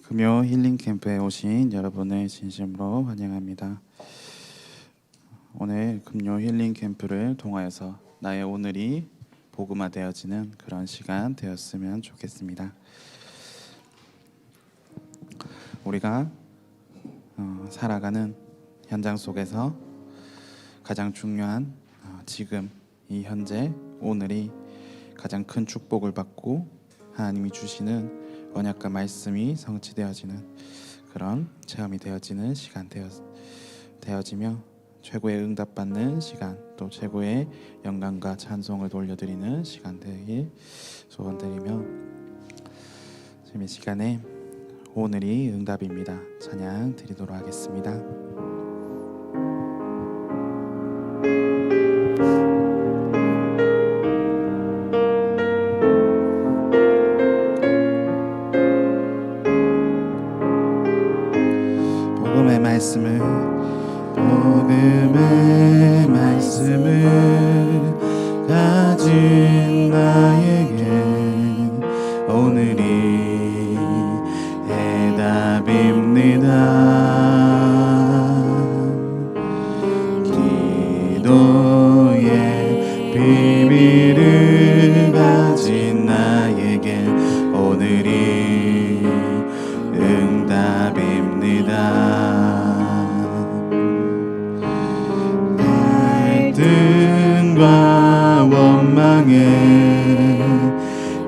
금요 힐링 캠프에 오신 여러분을 진심으로 환영합니다. 오늘 금요 힐링 캠프를 통하여서 나의 오늘이 복음화되어지는 그런 시간 되었으면 좋겠습니다. 우리가 살아가는 현장 속에서 가장 중요한 지금 이 현재 오늘이 가장 큰 축복을 받고 하나님이 주시는 언약과 말씀이 성취되어지는 그런 체험이 되어지는 시간 되어지며 최고의 응답받는 시간, 또 최고의 영광과 찬송을 돌려드리는 시간 되길 소원드리며 지금 이 시간에 오늘이 응답입니다. 찬양 드리도록 하겠습니다. 복음의 말씀을 가진 나에게 오늘이 해답입니다. 기도의 비밀을 가진 나에게 오늘이 응답입니다. 갈등과 원망의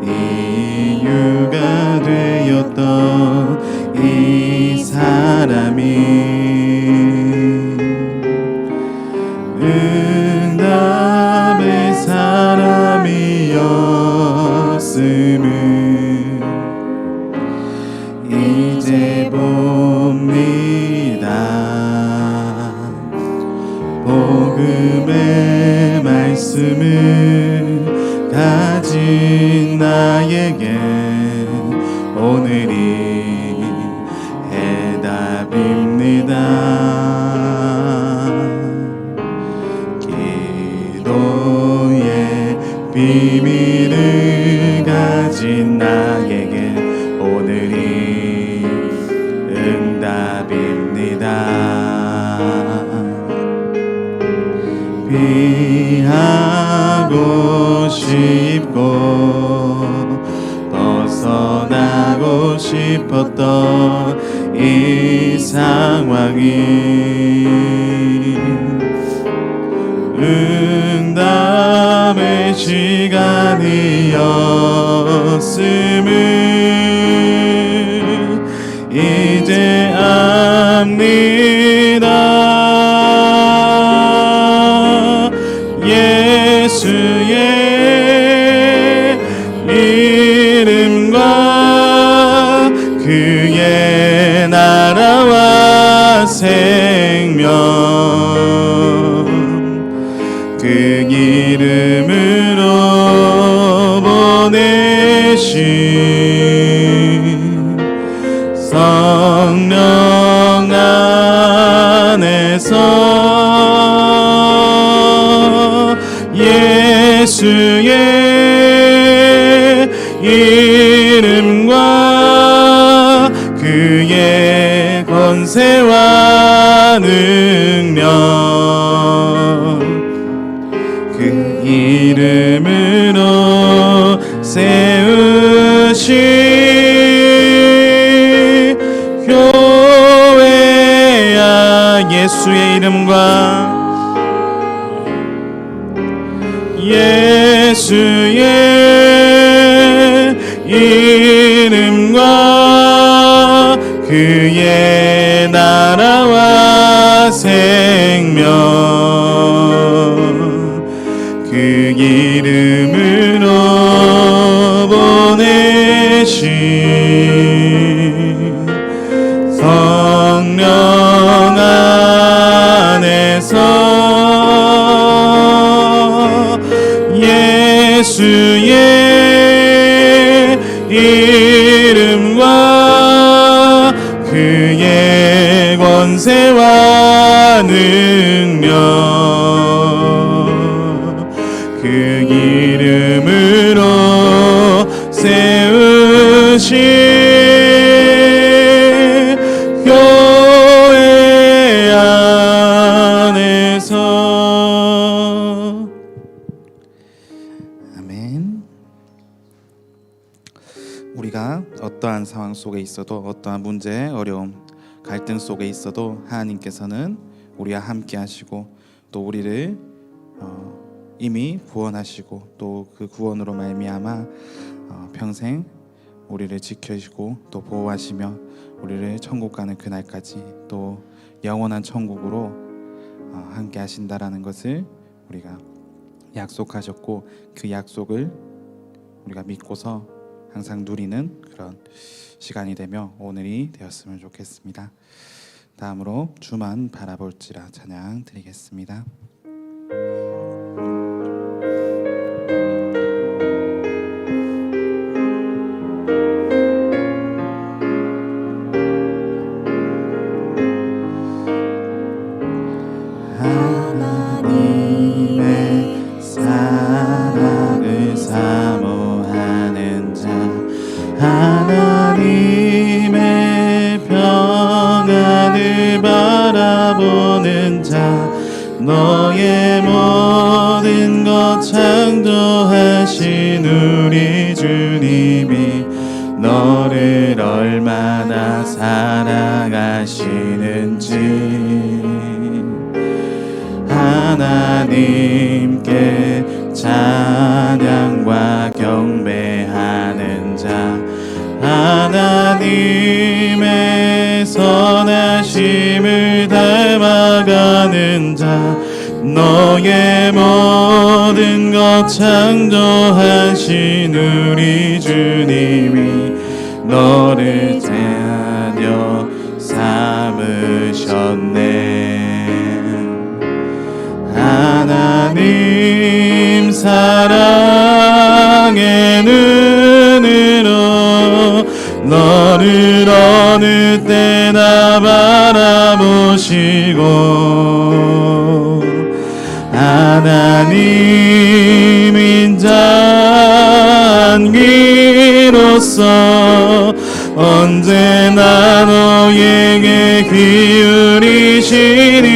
이유가 되었던 이 사람이 응답의 사람이었음을 이제 봅니다. 복음의 말씀을 가진 나에게 오늘이 해답입니다. 기도의 비밀을 가진 나에게 오늘이 응답입니다. 피하고 싶고 벗어나고 싶었던 이 상황이 응답의 시간이었음을 이제 압니다. 예수의 이름과 그의 나라와 생명 그 이름으로 보내신 성령 안에서 예수의 이름과 그의 권세와 능력 그 이름으로 세우신 교회야. 예수의 이름과 예수의 이름과 그의 나라와 생명 그 이름으로 보내신 성령 안에서 예수의 이름과 그의 권세와 능력 그 이름으로 세우신 우리가 어떠한 상황 속에 있어도, 어떠한 문제, 어려움, 갈등 속에 있어도 하나님께서는 우리와 함께 하시고, 또 우리를 이미 구원하시고, 또 그 구원으로 말미암아 평생 우리를 지켜주시고 또 보호하시며 우리를 천국 가는 그날까지 또 영원한 천국으로 함께 하신다라는 것을 우리가 약속하셨고, 그 약속을 우리가 믿고서 항상 누리는 그런 시간이 되며 오늘이 되었으면 좋겠습니다. 다음으로 주만 바라볼지라 찬양 드리겠습니다. 하나님의 사랑을 사모하는 자, 하나님의 평안을 바라보는 자, 너의 모든 것 창조하신 우리 주님이 너를 얼마나 사랑하시는지 하나님께 찬양과 경배하는 자, 하나님의 선하심을 닮아가는 자, 너의 모든 것 창조하신 우리 주님이 너를 자녀 삼으셨네. 하나님 사랑의 눈으로 너를 어느 때나 바라보시고, 하나님 인자한기로서 언제나 너에게 기울이시니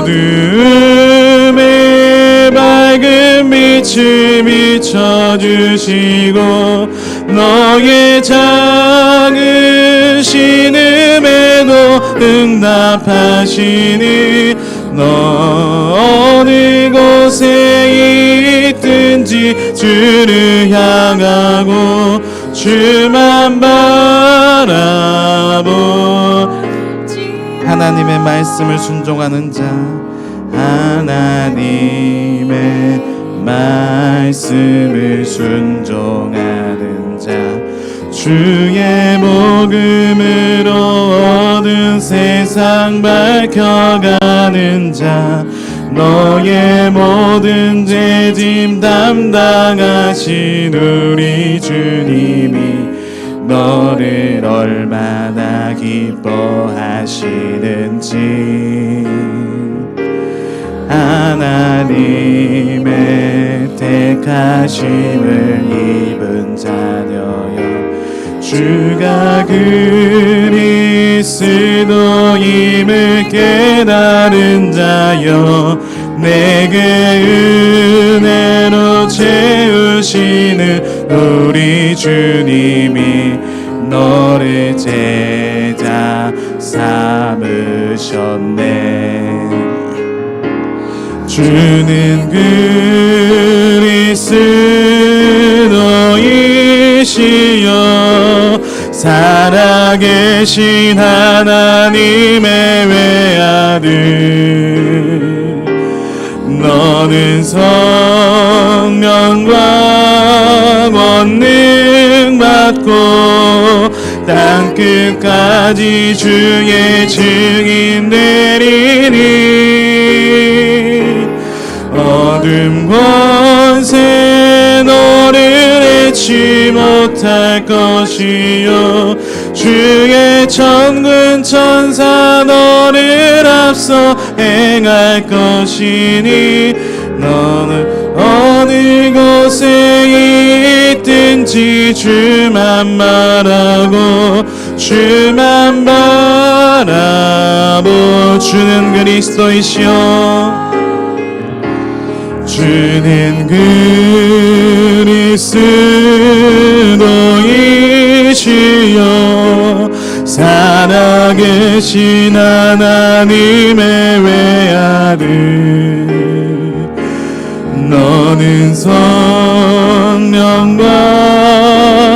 어둠에 밝은 빛을 비춰주시고 너의 작은 신음에도 응답하시니 너 어느 곳에 있든지 주를 향하고 주만 바라보 하나님의 말씀을 순종하는 자, 하나님의 말씀을 순종하는 자, 주의 복음으로 어두운 세상 밝혀가는 자, 너의 모든 죄짐 담당하신 우리 주님이 너를 얼마나 기뻐하시는지 하나님의 택하심을 입은 자녀여, 주가 그리스도임을 깨달은 자여, 내게 은혜로 채우시는 우리 주님이 너를 제자 삼으셨네. 주는 그리스도이시여 살아계신 하나님의 외아들, 너는 성령과 권능 받고 땅끝까지 주의 증인 되리니 어둠 권세 너를 해치 못할 것이요 주의 천군 천사 너를 앞서 행할 것이니 너는 어느 곳에 있든지 주만 말하고 주만 바라보. 주는 그리스도이시여 주는 그리스도 그리스도이시여 살아계신 하나님의 외아들 너는 성령과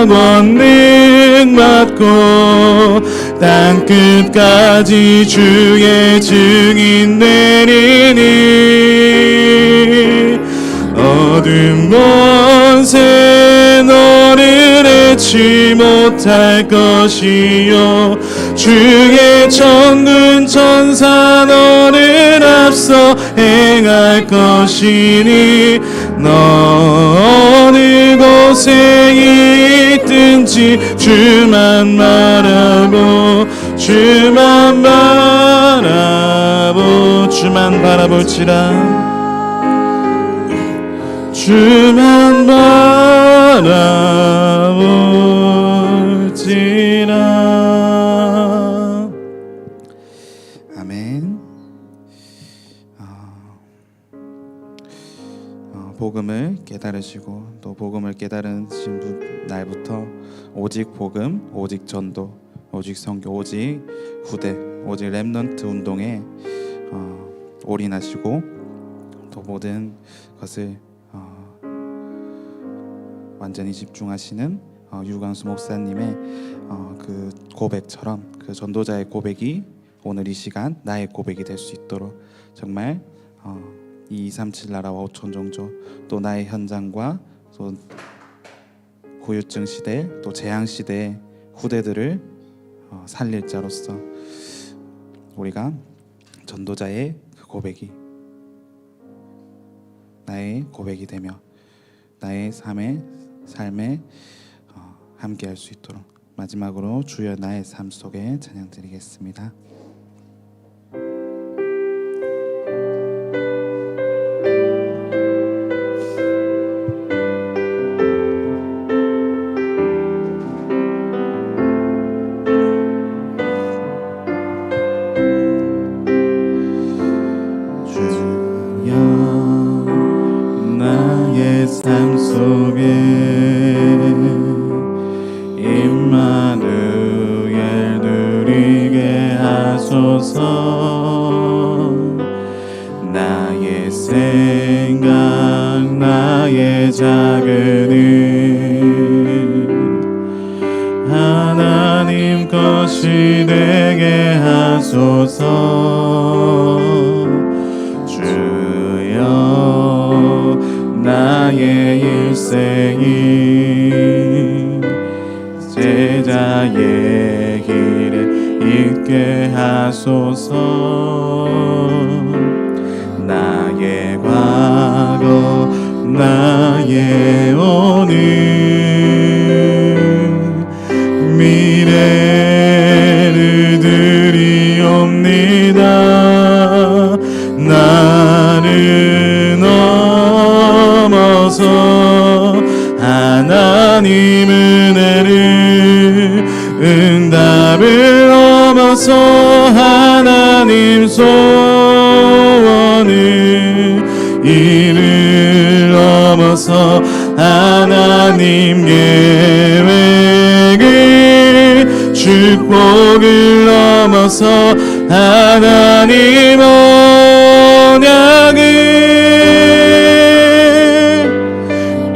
권능 받고 땅끝까지 주의 증인 되리니 어둠 권세 너를 해치 못할 것이요 주의 천군 천사 너를 앞서 행할 것이니 너 어느 곳에 있든지 주만 바라보 주만 바라볼지라 주만 바라볼지라. 아멘. 복음을 깨달으시고 또 복음을 깨달으신 날부터 오직 복음, 오직 전도, 오직 선교, 오직 후대, 오직 렘넌트 운동에 올인하시고 또 모든 것을 완전히 집중하시는 유광수 목사님의 그 고백처럼 그 전도자의 고백이 오늘 이 시간 나의 고백이 될 수 있도록 정말 2237 나라와 5천 종족 또 나의 현장과 또 고유증 시대 또 재앙 시대의 후대들을 살릴 자로서 우리가 전도자의 그 고백이 나의 고백이 되며 나의 삶에 함께 할 수 있도록 마지막으로 주여 나의 삶 속에 찬양 드리겠습니다. 주여 나의 삶 속에 임마누엘 누리게 하소서. 나의 생각 나의 작은 일 하나님 것이 되게 하소서. 주여 나의 일생이 제자의 길에 있게 하소서. 나의 과거 나의 오늘 미래를 드리옵니다. 나를 넘어서 하나님 은혜를 응답을 넘어서 하나님 소원을 이를 넘어서 하나님 계획을 축복을 넘어서 하나님 언약을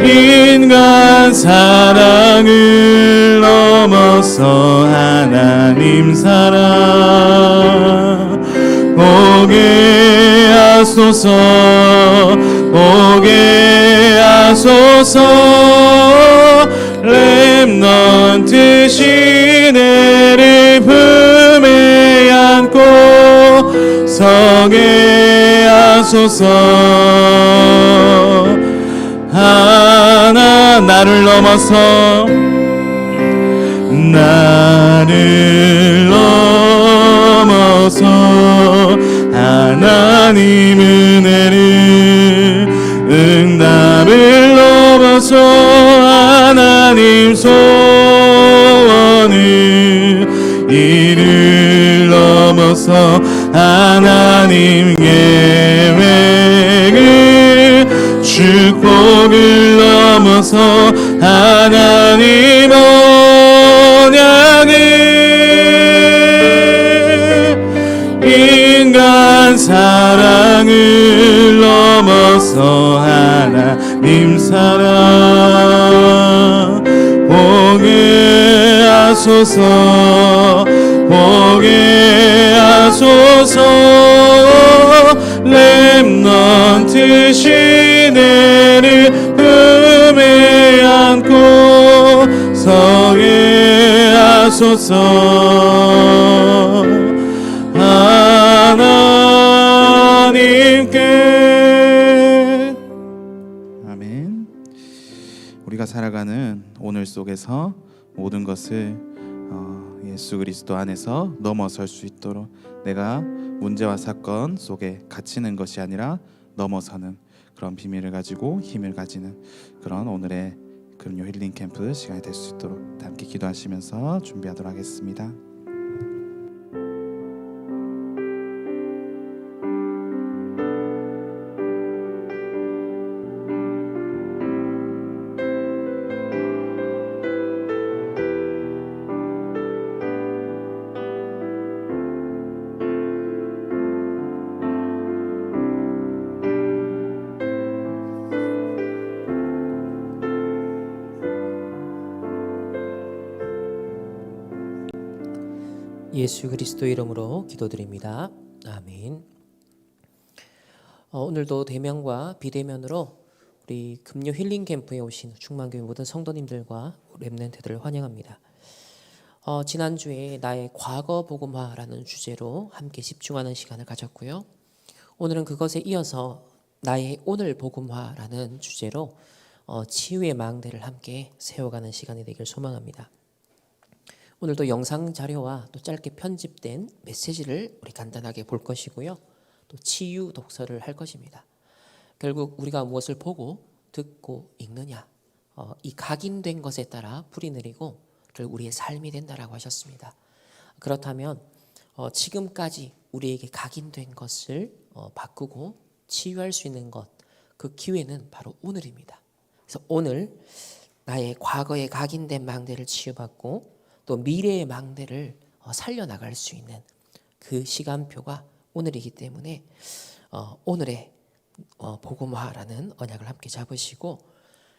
인간 사랑을 넘어서 하나님 사랑 오게 하소서. 오게 하소서. 렘넌트 시대를 품에 안고 서게 하소서. 하나 나를 넘어서 나를 넘어서 하나님 은혜를 응답을 넘어서 하나님 소원을 이를 넘어서 하나님 계획을 축복을 넘어 넘어서 하나님 언약을 인간 사랑을 넘어서 하나님 사랑 보게 하소서 보게 하소서 렘넌트 시대를 품에 안고 서게 하소서 하나님께. 아멘. 우리가 살아가는 오늘 속에서 모든 것을 예수 그리스도 안에서 넘어설 수 있도록 내가 문제와 사건 속에 갇히는 것이 아니라 넘어서는 그런 비밀을 가지고 힘을 가지는 그런 오늘의 금요 힐링 캠프 시간이 될 수 있도록 함께 기도하시면서 준비하도록 하겠습니다. 예수 그리스도 이름으로 기도드립니다. 아멘. 오늘도 대면과 비대면으로 우리 금요 힐링 캠프에 오신 충만교회 모든 성도님들과 렘넌트들을 환영합니다. 지난주에 나의 과거 복음화라는 주제로 함께 집중하는 시간을 가졌고요. 오늘은 그것에 이어서 나의 오늘 복음화라는 주제로 치유의 망대를 함께 세워가는 시간이 되길 소망합니다. 오늘도 영상 자료와 또 짧게 편집된 메시지를 우리 간단하게 볼 것이고요. 또 치유 독서를 할 것입니다. 결국 우리가 무엇을 보고 듣고 읽느냐, 이 각인된 것에 따라 풀이 내리고 결국 우리의 삶이 된다라고 하셨습니다. 그렇다면 지금까지 우리에게 각인된 것을 바꾸고 치유할 수 있는 것, 그 기회는 바로 오늘입니다. 그래서 오늘 나의 과거에 각인된 망대를 치유받고 또 미래의 망대를 살려나갈 수 있는 그 시간표가 오늘이기 때문에 오늘의 복음화라는 언약을 함께 잡으시고,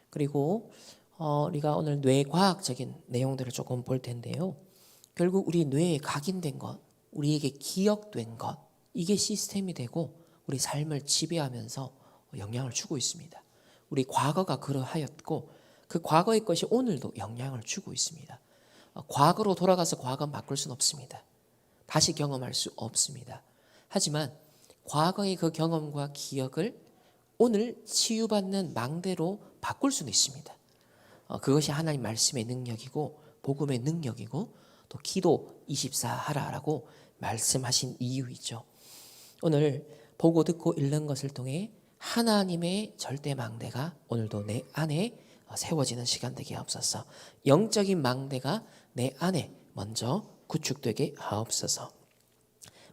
그리고 우리가 오늘 뇌과학적인 내용들을 조금 볼 텐데요. 결국 우리 뇌에 각인된 것, 우리에게 기억된 것, 이게 시스템이 되고 우리 삶을 지배하면서 영향을 주고 있습니다. 우리 과거가 그러하였고 그 과거의 것이 오늘도 영향을 주고 있습니다. 과거로 돌아가서 과거 바꿀 수는 없습니다. 다시 경험할 수 없습니다. 하지만 과거의 그 경험과 기억을 오늘 치유받는 망대로 바꿀 수는 있습니다. 그것이 하나님 말씀의 능력이고 복음의 능력이고 또 기도 24 하라라고 말씀하신 이유이죠. 오늘 보고 듣고 읽는 것을 통해 하나님의 절대 망대가 오늘도 내 안에 세워지는 시간 되게 하옵소서. 영적인 망대가 내 안에 먼저 구축되게 하옵소서.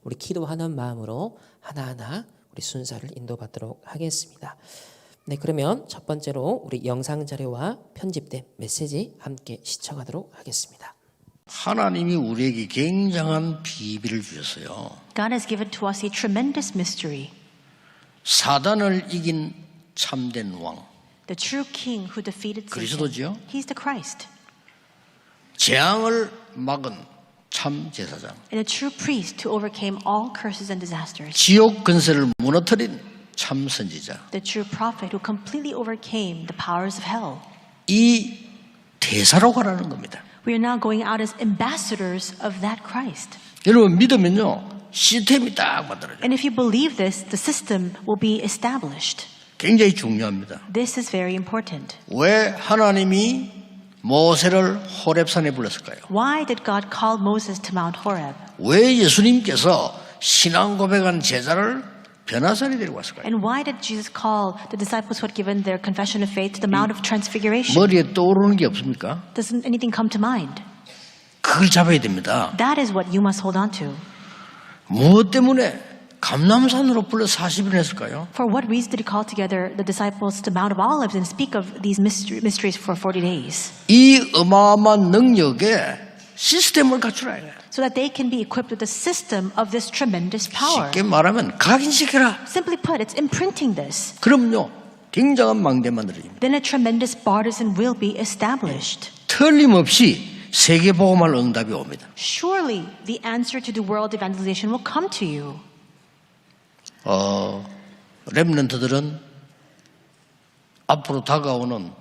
우리 기도하는 마음으로 하나하나 우리 순서를 인도받도록 하겠습니다. 네, 그러면 첫 번째로 우리 영상 자료와 편집된 메시지 함께 시청하도록 하겠습니다. 하나님이 우리에게 굉장한 비밀을 주셨어요. God has given to us a tremendous mystery. 사단을 이긴 참된 왕. The true king who defeated Satan. 그리스도죠. He's the Christ. 재앙을 막은 참 제사장. And a true priest who overcame all curses and disasters. 지옥 근세를 무너뜨린 참 선지자. The true prophet who completely overcame the powers of hell. 이 대사로 가라는 겁니다. We are now going out as ambassadors of that Christ. 여러분 믿으면요 시스템이 딱 만들어져요. And if you believe this, the system will be established. 굉장히 중요합니다. This is very important. 왜 하나님이 모세를 호렙산에 불렀을까요? Why did God call Moses to Mount Horeb? 왜 예수님께서 신앙 고백한 제자를 변화산에 데리고 왔을까요? And why did Jesus call the disciples who had given their confession of faith to the Mount of Transfiguration? 머리에 떠오르는 게 없습니까? Doesn't anything come to mind? 그걸 잡아야 됩니다. That is what you must hold on to. 무엇 때문에 감람산으로 불러 40일 했을까요? For what reason did he call together the disciples to Mount of Olives and speak of these mysteries for 40 days? 이 어마어마한 능력에 시스템을 갖추라 이거예요. So that they can be equipped with the system of this tremendous power. 쉽게 말하면 각인시켜라. Simply put, it's imprinting this. 그럼요. 굉장한 망대 만들어집니다. Then a tremendous partisan will be established. 틀림없이 세계복음할 응답이 옵니다. Surely the answer to the world evangelization will come to you. 렘넌트들은 앞으로 다가오는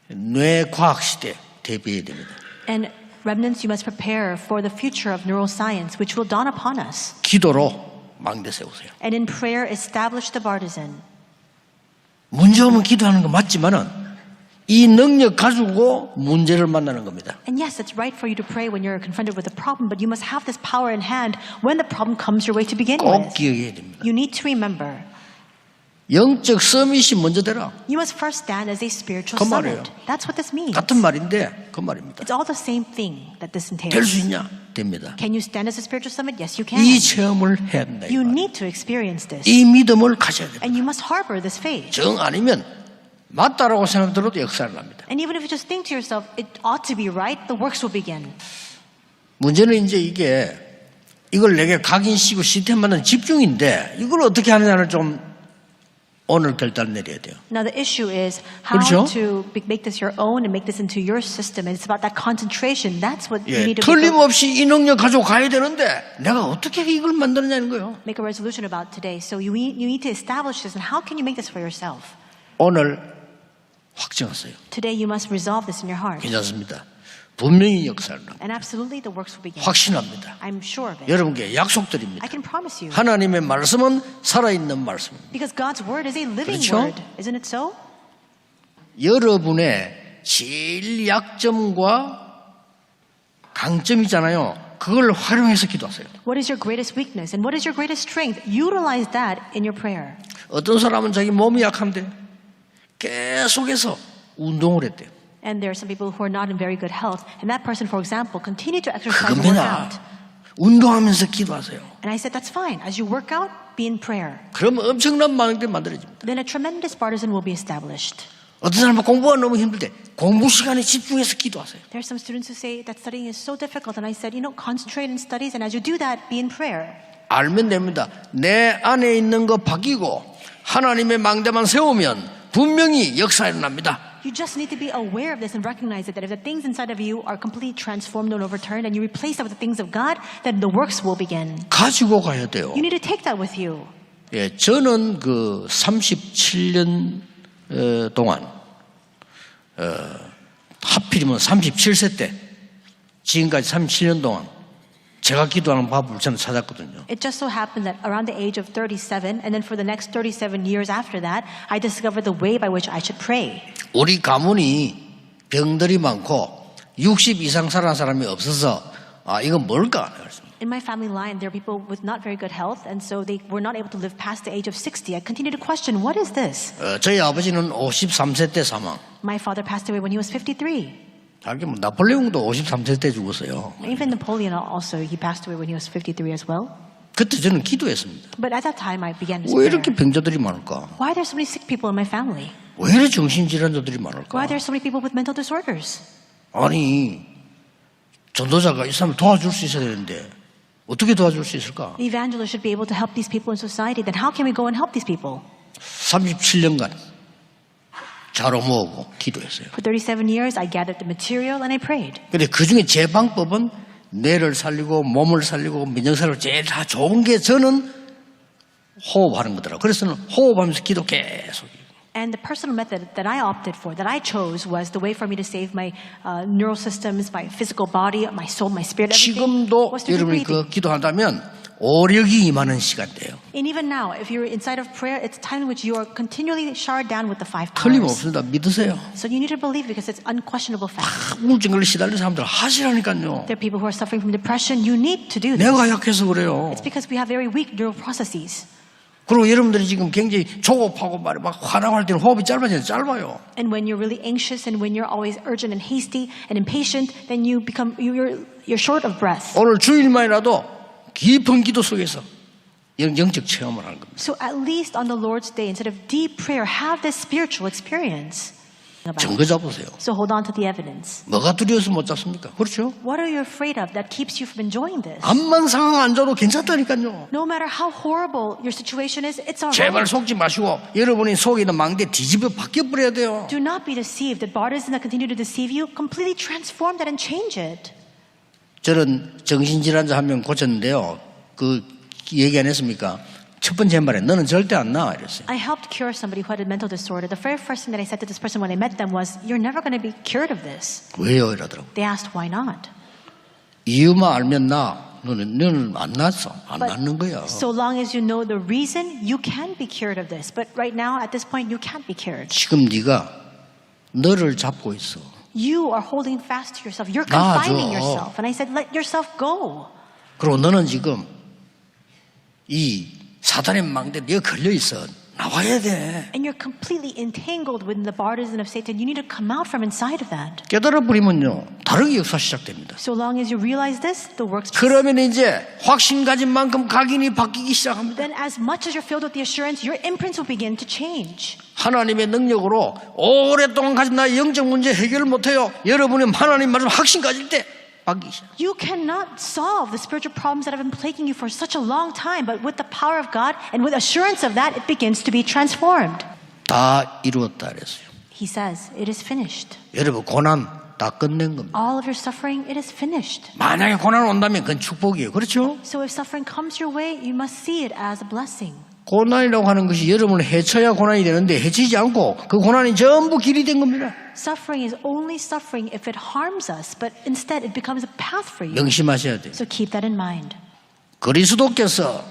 뇌과학 시대 대비해야 됩니다. And remnants, you must prepare for the future of neuroscience, which will dawn upon us. 기도로 망대 세우세요. And in prayer, establish the partisan. 문제 오면 기도하는 거 맞지만은 이 능력 가지고 문제를 만나는 겁니다. And yes, it's right for you to pray when you're confronted with a problem, but you must have this power in hand when the problem comes your way to begin 꼭 with. 기억해야 됩니다. You need to remember. 영적 서밋이 먼저 되라. You must first stand as a spiritual 그 말이에요. summit. That's what this means. 같은 말인데 그 말입니다. It's all the same thing that this 될 entails. 수 있냐? 됩니다. Can you stand as a spiritual summit? Yes, you can. 이 체험을 해야 된다. You need to experience this. 이 믿음을 가져야 됩니다. And you must harbor this faith. 정 아니면 맞다라고 생각들어도 역사를 납니다. And even if you just think to yourself, it ought to be right, the works will begin. 문제는 이제 이걸 내게 각인시키고 시스템 만드는 집중인데 이걸 어떻게 하느냐를 좀 오늘 결단 내려야 돼요. Now the issue is how 그렇죠? to make this your own and make this into your system. And it's about that concentration. That's what you 예, need to 틀림없이 이 능력 가지고 가야 되는데 내가 어떻게 이걸 만드느냐는 거예요. make a resolution about today. So you need to establish this. And how can you make this for yourself? 오늘 확정하세요. Today you must resolve this in your heart. 괜찮습니다. 분명히 역사를 납니다. And absolutely the works will begin. 확신합니다. I'm sure of it. 여러분께 약속드립니다. I can promise you. 하나님의 말씀은 살아있는 말씀입니다. Because God's word is a living 그렇죠? word. Isn't it so? 여러분의 제일 약점과 강점이잖아요. 그걸 활용해서 기도하세요. What is your greatest weakness and what is your greatest strength? Utilize that in your prayer. 어떤 사람은 자기 몸이 약한데 계속해서 운동을 했대요. And there are some people who are not in very good health, and that person, for example, continue to exercise and work 그겁니다. out. 운동하면서 기도하세요. And I said, that's fine. As you work out, be in prayer. 그러면 엄청난 망대 만들어집니다. Then a tremendous partisan will be established. 어떤 사람은 공부가 너무 힘들 때 공부 시간에 집중해서 기도하세요. There are some students who say that studying is so difficult, and I said, concentrate in studies, and as you do that, be in prayer. 알면 됩니다. 내 안에 있는 거 바뀌고 하나님의 망대만 세우면 분명히 역사 일어납니다. You just need to be aware of this and recognize it, that if the things inside of you are completely transformed and overturned, and you replace that with the things of God, then the works will begin. 가지고 가야 돼요. You need to take that with you. 예, 저는 그 37년 동안 하필이면 37세 때 지금까지 37년 동안 제가 기도하는 법을 저는 찾았거든요. It just so happened that around the age of 37, and then for the next 37 years after that, I discovered the way by which I should pray. 우리 가문이 병들이 많고 60 이상 살아난 사람이 없어서 이건 뭘까? In my family line, there are people with not very good health, and so they were not able to live past the age of 60. I continued to question, what is this? 저희 아버지는 53세 때 사망. My father passed away when he was 53. 알게 뭐 나폴레옹도 53세 때 죽었어요. Even Napoleon also, he passed away when he was 53 as well. 그때 저는 기도했습니다. But at that time, I began to 왜 pray. 이렇게 병자들이 많을까? Why are there so many sick people in my family? 왜 이렇게 정신질환자들이 Why 많을까? are there so many people with mental disorders? 아니 전도자가 이 사람을 도와줄 수 있어야 되는데 어떻게 도와줄 수 있을까? The evangelist should be able to help these people in society. Then how can we go and help these people? 37년간 자로 모으고 기도했어요. For 37 years, I gathered the material and I prayed. 근데 그 중에 제 방법은 뇌를 살리고 몸을 살리고 민정살리고 제일 다 좋은 게 저는 호흡하는 거더라고요. 그래서 호흡하면서 기도 계속. And the personal method that I opted for, that I chose, was the way for me to save my neural systems, my physical body, my soul, my spirit, everything. 지금도 Was to do 여러분이 breathing. 그 기도한다면 오력이 임하는 시간대예요. And even now, if you're inside of prayer, it's time in which you are continually showered down with the five powers. 틀림없습니다. 믿으세요. So you need to believe because it's unquestionable fact. 우울증을 시달리는 사람들 하시라니까요. There are people who are suffering from depression. You need to do this. 내가 약해서 그래요. It's because we have very weak neural processes. 그리고 여러분들이 지금 굉장히 조급하고 막 화나고 할 때는 호흡이 짧아요. And when you're really anxious and when you're always urgent and hasty and impatient, then you become you're short of breath. 오늘 주일만이라도 깊은 기도 속에서 영적 체험을 하는 겁니다. So at least on the Lord's Day, instead of deep prayer, have this spiritual experience. 증거 잡으세요. So hold on to the evidence. 뭐가 두려워서 못 잡습니까? 그렇죠? What are you afraid of that keeps you from enjoying this? 암만 상황 안 좋아도 괜찮다니까요. No matter how horrible your situation is, it's all 제발 right. 속지 마시고 여러분이 속에 있는 망대 뒤집어 바뀌어버려야 돼요. Do not be deceived. The bodies that continue to deceive you, completely transform that and change it. 저는 정신질환자 한 명 고쳤는데요. 그 얘기 안 했습니까? 첫 번째 말에 너는 절대 안 나 이랬어요. I helped cure somebody who had a mental disorder. The very first thing that I said to this person when I met them was, "You're never going to be cured of this." 왜요? 이러더라고. They asked, "Why not?" 이유만 알면 나. 너는 안 났어. 안 But 낫는 거야. so long as you know the reason, you can be cured of this. But right now, at this point, you can't be cured. 지금 네가 너를 잡고 있어. You are holding fast to yourself. You're 놔줘. confining yourself. And I said, let yourself go. 그리고 너는 지금 이 사단의 망대에 네가 걸려 있어. 나와야 돼. And you're completely entangled within the partisan of Satan. You need to come out from inside of that. 깨달아 버리면요. 다르게 역사 시작됩니다. So long as you realize this, the works. 그러면 이제 확신 가진 만큼 각인이 바뀌기 시작합니다. Then as much as you're filled with the assurance, your imprints will begin to change. 하나님의 능력으로 오랫동안 가진 나의 영적 문제 해결을 못해요. 여러분이 하나님 말씀 확신 가질 때 바뀌기 시작. You cannot solve the spiritual problems that have been plaguing you for such a long time, but with the power of God and with assurance of that, it begins to be transformed. 다 이루었다 그랬어요. He says, it is finished. 여러분 고난 다 끝낸 겁니다. All of your suffering, it is finished. 만약에 고난 온다면 그건 축복이에요. 그렇죠? So if suffering comes your way, you must see it as a blessing. 고난이라고 하는 것이 여러분을 해쳐야 고난이 되는데 해치지 않고 그 고난이 전부 길이 된 겁니다. Suffering is only suffering if it harms us, but instead it becomes a path for you. 명심하셔야 돼요. So keep that in mind. 그리스도께서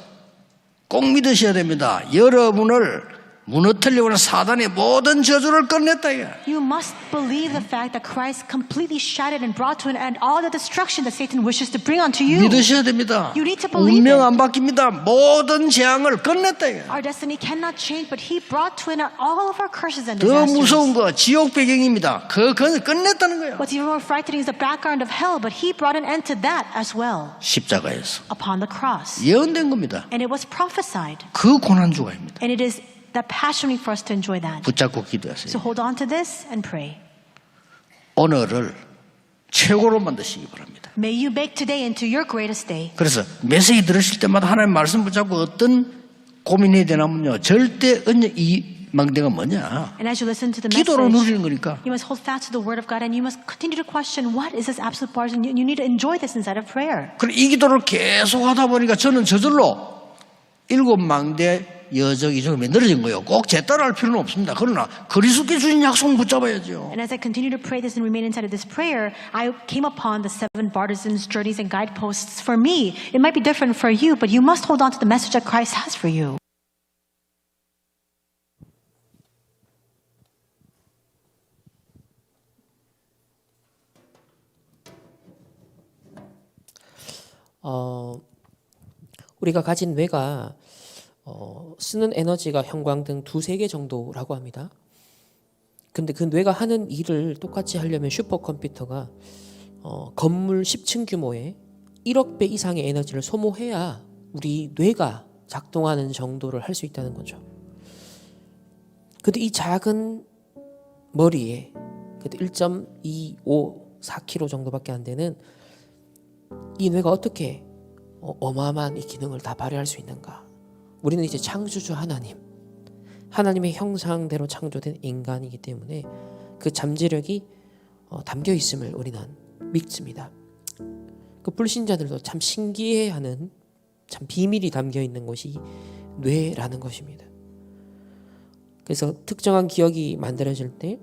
꼭 믿으셔야 됩니다. 여러분을 무너뜨리려고 하는 사단의 모든 저주를 끝냈다. 이거. You must believe the fact that Christ completely shattered and brought to an end all the destruction that Satan wishes to bring onto you. 믿으셔야 됩니다. You need to believe 운명 it. 안 바뀝니다. 모든 재앙을 끝냈다. 이거. Our destiny cannot change, but He brought to an end all of our curses and 더 disasters. 무서운 거 지옥 배경입니다. 그건 끝냈다는 거예요. What's even more frightening is the background of hell, but He brought an end to that as well 십자가에서 upon the cross. 예언된 겁니다. And it was prophesied. 그 고난주가입니다. And it is that passion for us to enjoy that. 붙잡고 So 기도하세요. hold on to this and pray. 오늘을 최고로 만드시기 바랍니다. May you make today into your greatest day. 그래서 메시지 들으실 때마다 하나님 말씀 붙잡고 어떤 고민이 되냐면요. 절대 이 망대가 뭐냐. And as you listen to the 기도로 message, 누리는 거니까. you must hold fast to the word of God and you must continue to question what is this absolute part, and you need to enjoy this inside of prayer. 그래 이 기도를 계속 하다 보니까 저는 저절로 7망대 여적 이종이 늘어진 거예요. 꼭 제 따라할 필요는 없습니다. 그러나 그리스도께 주신 약속은 붙잡아야죠. And as I continue to pray this and remain inside of this prayer, I came upon the 7 partisans, journeys, and guideposts. For me, it might be different for you, but you must hold on to the message that Christ has for you. 우리가 가진 뇌가 쓰는 에너지가 형광등 2-3개 정도라고 합니다. 근데 그 뇌가 하는 일을 똑같이 하려면 슈퍼컴퓨터가 건물 10층 규모의 1억 배 이상의 에너지를 소모해야 우리 뇌가 작동하는 정도를 할 수 있다는 거죠. 근데 이 작은 머리에 1.254kg 정도밖에 안 되는 이 뇌가 어떻게 어마어마한 이 기능을 다 발휘할 수 있는가? 우리는 이제 창조주 하나님의 형상대로 창조된 인간이기 때문에 그 잠재력이 담겨 있음을 우리는 믿습니다. 그 불신자들도 참 신기해하는 참 비밀이 담겨 있는 것이 뇌라는 것입니다. 그래서 특정한 기억이 만들어질 때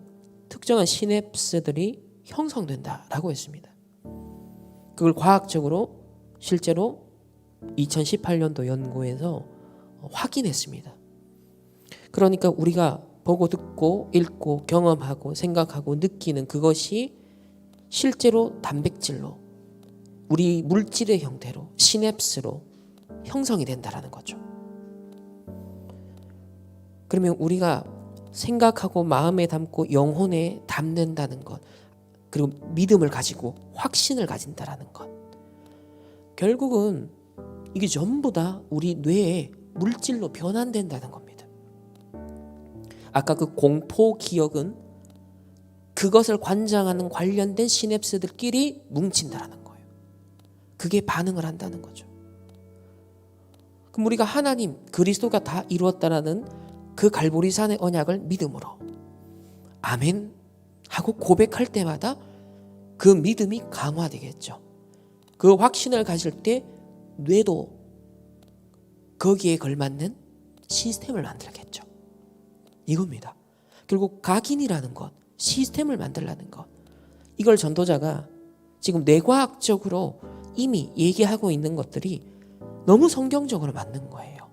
특정한 시냅스들이 형성된다라고 했습니다. 그걸 과학적으로 실제로 2018년도 연구에서 확인했습니다. 그러니까 우리가 보고 듣고 읽고 경험하고 생각하고 느끼는 그것이 실제로 단백질로 우리 물질의 형태로 시냅스로 형성이 된다라는 거죠. 그러면 우리가 생각하고 마음에 담고 영혼에 담는다는 것, 그리고 믿음을 가지고 확신을 가진다라는 것, 결국은 이게 전부 다 우리 뇌에 물질로 변환된다는 겁니다. 아까 그 공포 기억은 그것을 관장하는 관련된 시냅스들끼리 뭉친다라는 거예요. 그게 반응을 한다는 거죠. 그럼 우리가 하나님, 그리스도가 다 이루었다라는 그 갈보리산의 언약을 믿음으로 아멘 하고 고백할 때마다 그 믿음이 강화되겠죠. 그 확신을 가질 때 뇌도 거기에 걸맞는 시스템을 만들겠죠. 이겁니다. 결국 각인이라는 것, 시스템을 만들라는 것, 이걸 전도자가 지금 뇌과학적으로 이미 얘기하고 있는 것들이 너무 성경적으로 맞는 거예요.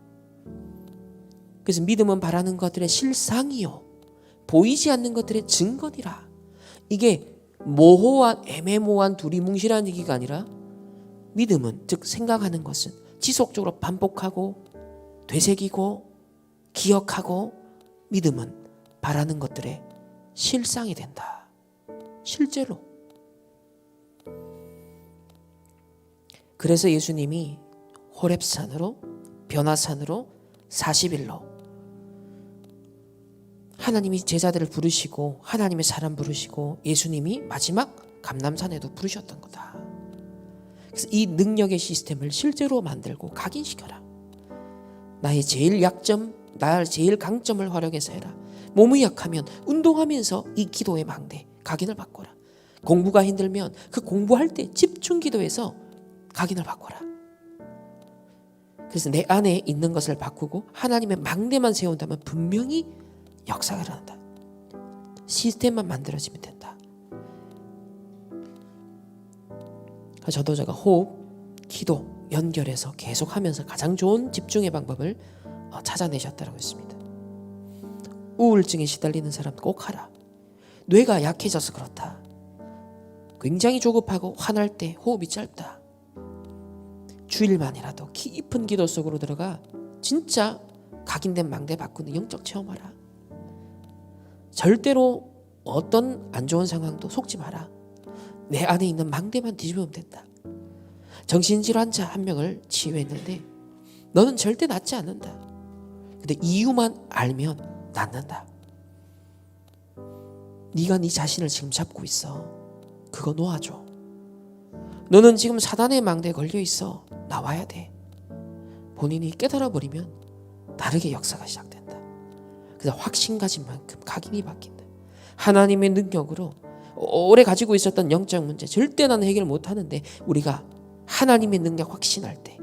그래서 믿음은 바라는 것들의 실상이요 보이지 않는 것들의 증거니라. 이게 모호한 애매모호한 두리뭉실한 얘기가 아니라 믿음은 즉 생각하는 것은 지속적으로 반복하고 되새기고 기억하고 믿음은 바라는 것들의 실상이 된다. 실제로. 그래서 예수님이 호렙산으로 변화산으로 40일로 하나님이 제자들을 부르시고 하나님의 사람 부르시고 예수님이 마지막 감람산에도 부르셨던 거다. 그래서 이 능력의 시스템을 실제로 만들고 각인시켜라. 나의 제일 약점, 나의 제일 강점을 활용해서 해라. 몸이 약하면 운동하면서 이 기도의 망대 각인을 바꿔라. 공부가 힘들면 그 공부할 때 집중 기도해서 각인을 바꿔라. 그래서 내 안에 있는 것을 바꾸고 하나님의 망대만 세운다면 분명히 역사가 일어난다. 시스템만 만들어지면 된다. 전도자가 호흡, 기도 연결해서 계속하면서 가장 좋은 집중의 방법을 찾아내셨다고 했습니다. 우울증에 시달리는 사람 꼭 하라. 뇌가 약해져서 그렇다. 굉장히 조급하고 화날 때 호흡이 짧다. 주일만이라도 깊은 기도 속으로 들어가 진짜 각인된 망대 바꾸는 영적 체험하라. 절대로 어떤 안 좋은 상황도 속지 마라. 내 안에 있는 망대만 뒤집으면 된다. 정신질환자 한 명을 치유했는데 너는 절대 낫지 않는다. 근데 이유만 알면 낫는다. 네가 네 자신을 지금 잡고 있어. 그거 놓아줘. 너는 지금 사단의 망대에 걸려 있어. 나와야 돼. 본인이 깨달아 버리면 다르게 역사가 시작된다. 그래서 확신 가진 만큼 각인이 바뀐다. 하나님의 능력으로 오래 가지고 있었던 영적 문제 절대 나는 해결 못하는데 우리가 하나님의 능력 확신할 때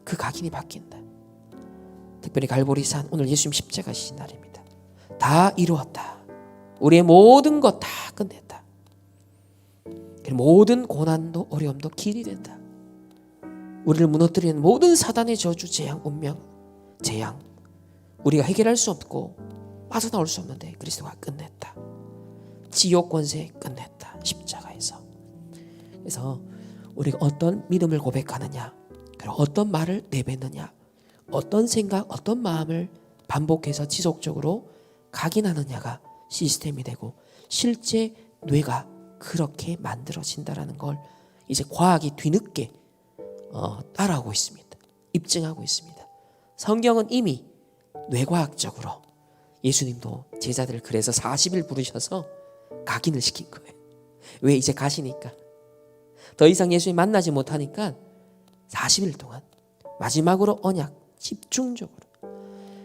그 각인이 바뀐다. 특별히 갈보리산 오늘 예수님 십자가 지신 날입니다. 다 이루었다. 우리의 모든 것 다 끝냈다. 모든 고난도 어려움도 길이 된다. 우리를 무너뜨리는 모든 사단의 저주, 재앙, 운명, 재앙 우리가 해결할 수 없고 빠져나올 수 없는데 그리스도가 끝냈다. 지옥 권세 끝냈다. 십자가에서. 그래서 우리가 어떤 믿음을 고백하느냐, 그리고 어떤 말을 내뱉느냐, 어떤 생각, 어떤 마음을 반복해서 지속적으로 각인하느냐가 시스템이 되고 실제 뇌가 그렇게 만들어진다라는 걸 이제 과학이 뒤늦게 따라오고 있습니다. 입증하고 있습니다. 성경은 이미 뇌과학적으로 예수님도 제자들을 그래서 40일 부르셔서 각인을 시킨 거예요. 왜? 이제 가시니까. 더 이상 예수님 만나지 못하니까 40일 동안 마지막으로 언약 집중적으로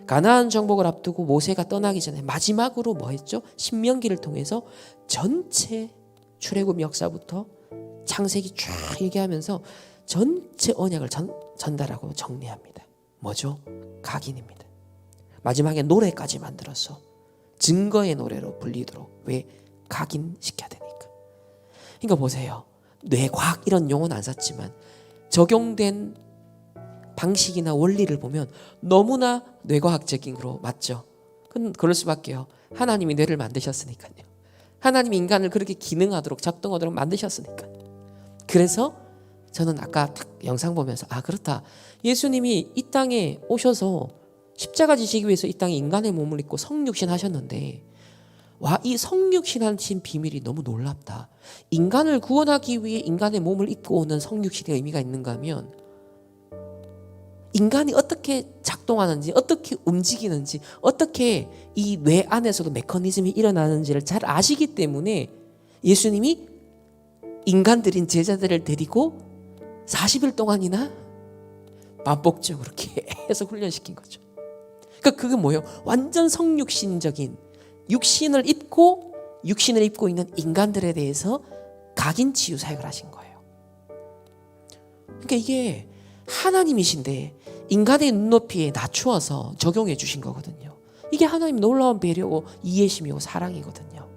가나안 정복을 앞두고 모세가 떠나기 전에 마지막으로 뭐 했죠? 신명기를 통해서 전체 출애굽 역사부터 창세기 쫙 얘기하면서 전체 언약을 전달하고 정리합니다. 뭐죠? 각인입니다. 마지막에 노래까지 만들어서 증거의 노래로 불리도록. 왜? 각인시켜야 되니까. 그러니까 보세요. 뇌과학 이런 용어는 안 썼지만 적용된 방식이나 원리를 보면 너무나 뇌과학적인 거로 맞죠. 그럴 수밖에요. 하나님이 뇌를 만드셨으니까요. 하나님이 인간을 그렇게 기능하도록 작동하도록 만드셨으니까. 그래서 저는 아까 딱 영상 보면서 그렇다. 예수님이 이 땅에 오셔서 십자가 지시기 위해서 이 땅에 인간의 몸을 입고 성육신 하셨는데 이 성육신 하신 비밀이 너무 놀랍다. 인간을 구원하기 위해 인간의 몸을 입고 오는 성육신의 의미가 있는가 하면 인간이 어떻게 작동하는지, 어떻게 움직이는지, 어떻게 이 뇌 안에서도 메커니즘이 일어나는지를 잘 아시기 때문에 예수님이 인간들인 제자들을 데리고 40일 동안이나 반복적으로 계속 훈련시킨 거죠. 그러니까 그게 뭐예요? 완전 성육신적인 육신을 입고 있는 인간들에 대해서 각인 치유 사역을 하신 거예요. 그러니까 이게 하나님이신데 인간의 눈높이에 낮추어서 적용해 주신 거거든요. 이게 하나님 놀라운 배려고 이해심이고 사랑이거든요.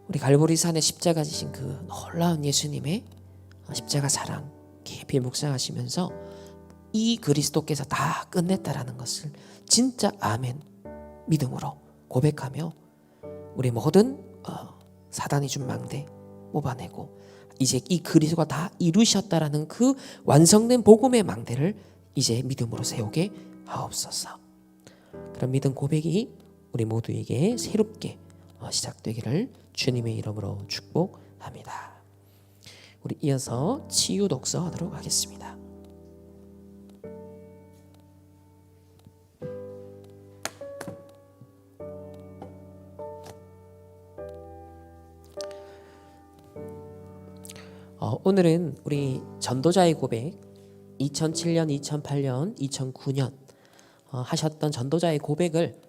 우리 갈보리산에 십자가 지신 그 놀라운 예수님의 십자가 사랑 깊이 묵상하시면서 이 그리스도께서 다 끝냈다라는 것을 진짜 아멘 믿음으로 고백하며 우리 모든 사단이 준 망대 뽑아내고 이제 이 그리스도가 다 이루셨다라는 그 완성된 복음의 망대를 이제 믿음으로 세우게 하옵소서. 그런 믿음 고백이 우리 모두에게 새롭게 시작되기를 주님의 이름으로 축복합니다. 우리 이어서 치유 독서하도록 하겠습니다. 오늘은 우리 전도자의 고백 2007년, 2008년, 2009년 하셨던 전도자의 고백을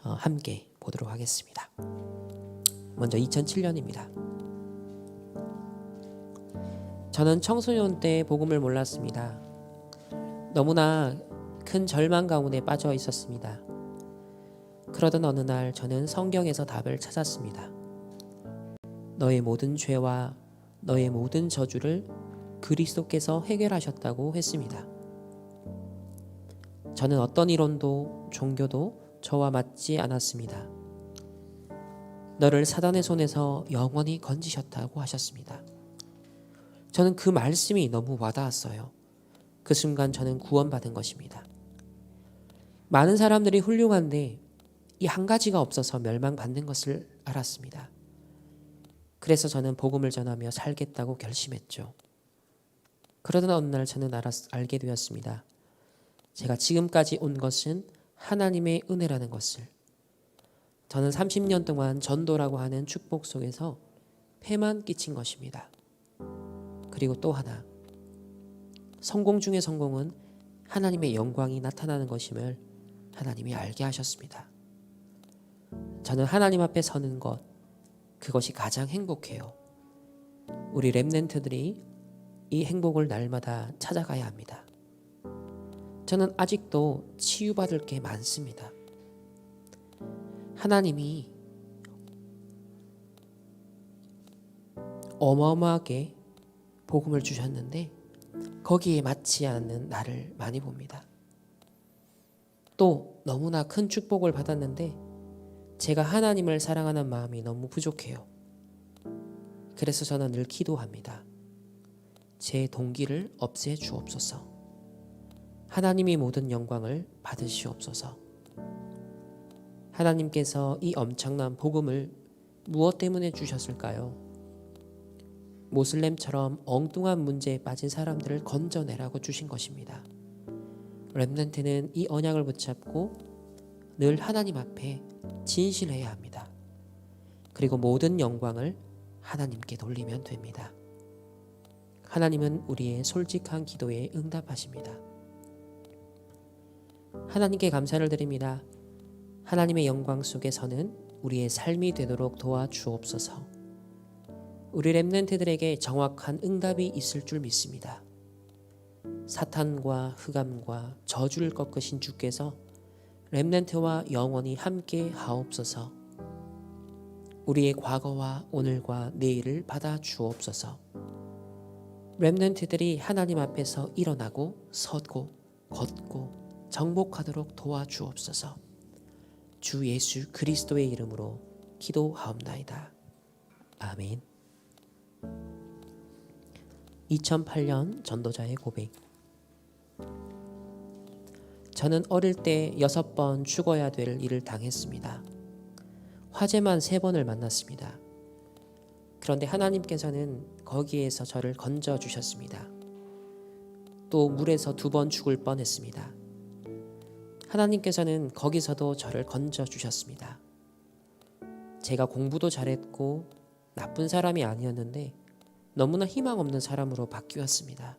함께 보도록 하겠습니다. 먼저 2007년입니다. 저는 청소년 때 복음을 몰랐습니다. 너무나 큰 절망 가운데 빠져 있었습니다. 그러던 어느 날 저는 성경에서 답을 찾았습니다. 너의 모든 죄와 너의 모든 저주를 그리스도께서 해결하셨다고 했습니다. 저는 어떤 이론도 종교도 저와 맞지 않았습니다. 너를 사단의 손에서 영원히 건지셨다고 하셨습니다. 저는 그 말씀이 너무 와닿았어요. 그 순간 저는 구원받은 것입니다. 많은 사람들이 훌륭한데 이 한 가지가 없어서 멸망받는 것을 알았습니다. 그래서 저는 복음을 전하며 살겠다고 결심했죠. 그러던 어느 날 저는 알게 되었습니다. 제가 지금까지 온 것은 하나님의 은혜라는 것을. 저는 30년 동안 전도라고 하는 축복 속에서 폐만 끼친 것입니다. 그리고 또 하나, 성공 중의 성공은 하나님의 영광이 나타나는 것임을 하나님이 알게 하셨습니다. 저는 하나님 앞에 서는 것, 그것이 가장 행복해요. 우리 렘넌트들이 이 행복을 날마다 찾아가야 합니다. 저는 아직도 치유받을 게 많습니다. 하나님이 어마어마하게 복음을 주셨는데 거기에 맞지 않는 나를 많이 봅니다. 또 너무나 큰 축복을 받았는데 제가 하나님을 사랑하는 마음이 너무 부족해요. 그래서 저는 늘 기도합니다. 제 동기를 없애 주옵소서. 하나님이 모든 영광을 받으시옵소서. 하나님께서 이 엄청난 복음을 무엇 때문에 주셨을까요? 모슬렘처럼 엉뚱한 문제에 빠진 사람들을 건져내라고 주신 것입니다. 렘넌트는 이 언약을 붙잡고 늘 하나님 앞에 진실해야 합니다. 그리고 모든 영광을 하나님께 돌리면 됩니다. 하나님은 우리의 솔직한 기도에 응답하십니다. 하나님께 감사를 드립니다. 하나님의 영광 속에서는 우리의 삶이 되도록 도와주옵소서. 우리 렘넌트들에게 정확한 응답이 있을 줄 믿습니다. 사탄과 흑암과 저주를 꺾으신 주께서 렘넌트와 영원히 함께 하옵소서. 우리의 과거와 오늘과 내일을 받아 주옵소서. 렘넌트들이 하나님 앞에서 일어나고 서고 걷고 정복하도록 도와주옵소서. 주 예수 그리스도의 이름으로 기도하옵나이다. 아멘. 2008년 전도자의 고백. 저는 어릴 때 6번 죽어야 될 일을 당했습니다. 화재만 3번을 만났습니다. 그런데 하나님께서는 거기에서 저를 건져 주셨습니다. 또 물에서 2번 죽을 뻔했습니다. 하나님께서는 거기서도 저를 건져 주셨습니다. 제가 공부도 잘했고 나쁜 사람이 아니었는데 너무나 희망 없는 사람으로 바뀌었습니다.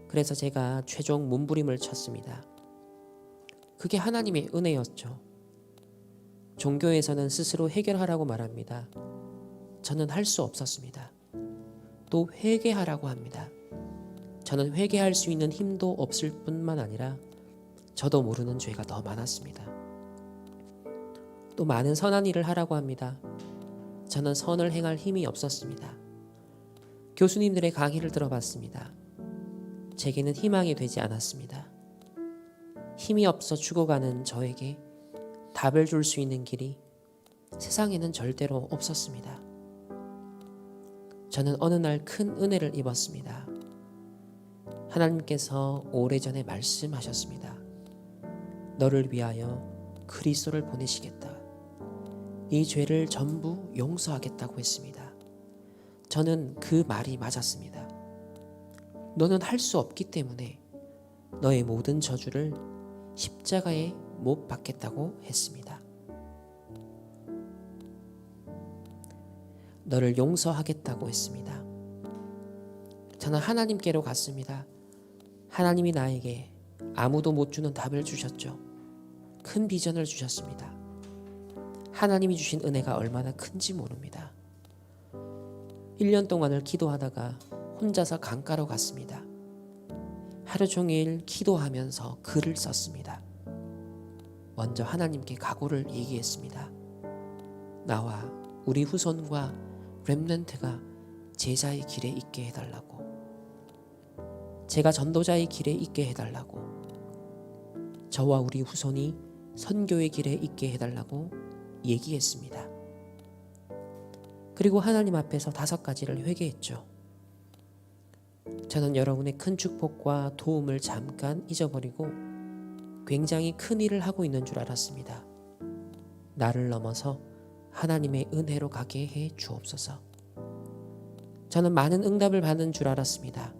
그래서 제가 최종 몸부림을 쳤습니다. 그게 하나님의 은혜였죠. 종교에서는 스스로 해결하라고 말합니다. 저는 할 수 없었습니다. 또 회개하라고 합니다. 저는 회개할 수 있는 힘도 없을 뿐만 아니라 저도 모르는 죄가 더 많았습니다. 또 많은 선한 일을 하라고 합니다. 저는 선을 행할 힘이 없었습니다. 교수님들의 강의를 들어봤습니다. 제게는 희망이 되지 않았습니다. 힘이 없어 죽어가는 저에게 답을 줄 수 있는 길이 세상에는 절대로 없었습니다. 저는 어느 날 큰 은혜를 입었습니다. 하나님께서 오래전에 말씀하셨습니다. 너를 위하여 그리스도를 보내시겠다. 이 죄를 전부 용서하겠다고 했습니다. 저는 그 말이 맞았습니다. 너는 할 수 없기 때문에 너의 모든 저주를 십자가에 못 박겠다고 했습니다. 너를 용서하겠다고 했습니다. 저는 하나님께로 갔습니다. 하나님이 나에게 아무도 못 주는 답을 주셨죠. 큰 비전을 주셨습니다. 하나님이 주신 은혜가 얼마나 큰지 모릅니다. 1년 동안을 기도하다가 혼자서 강가로 갔습니다. 하루 종일 기도하면서 글을 썼습니다. 먼저 하나님께 각오를 얘기했습니다. 나와 우리 후손과 렘넌트가 제자의 길에 있게 해달라고, 제가 전도자의 길에 있게 해달라고, 저와 우리 후손이 선교의 길에 있게 해달라고 얘기했습니다. 그리고 하나님 앞에서 5가지를 회개했죠. 저는 여러분의 큰 축복과 도움을 잠깐 잊어버리고 굉장히 큰 일을 하고 있는 줄 알았습니다. 나를 넘어서 하나님의 은혜로 가게 해 주옵소서. 저는 많은 응답을 받는 줄 알았습니다.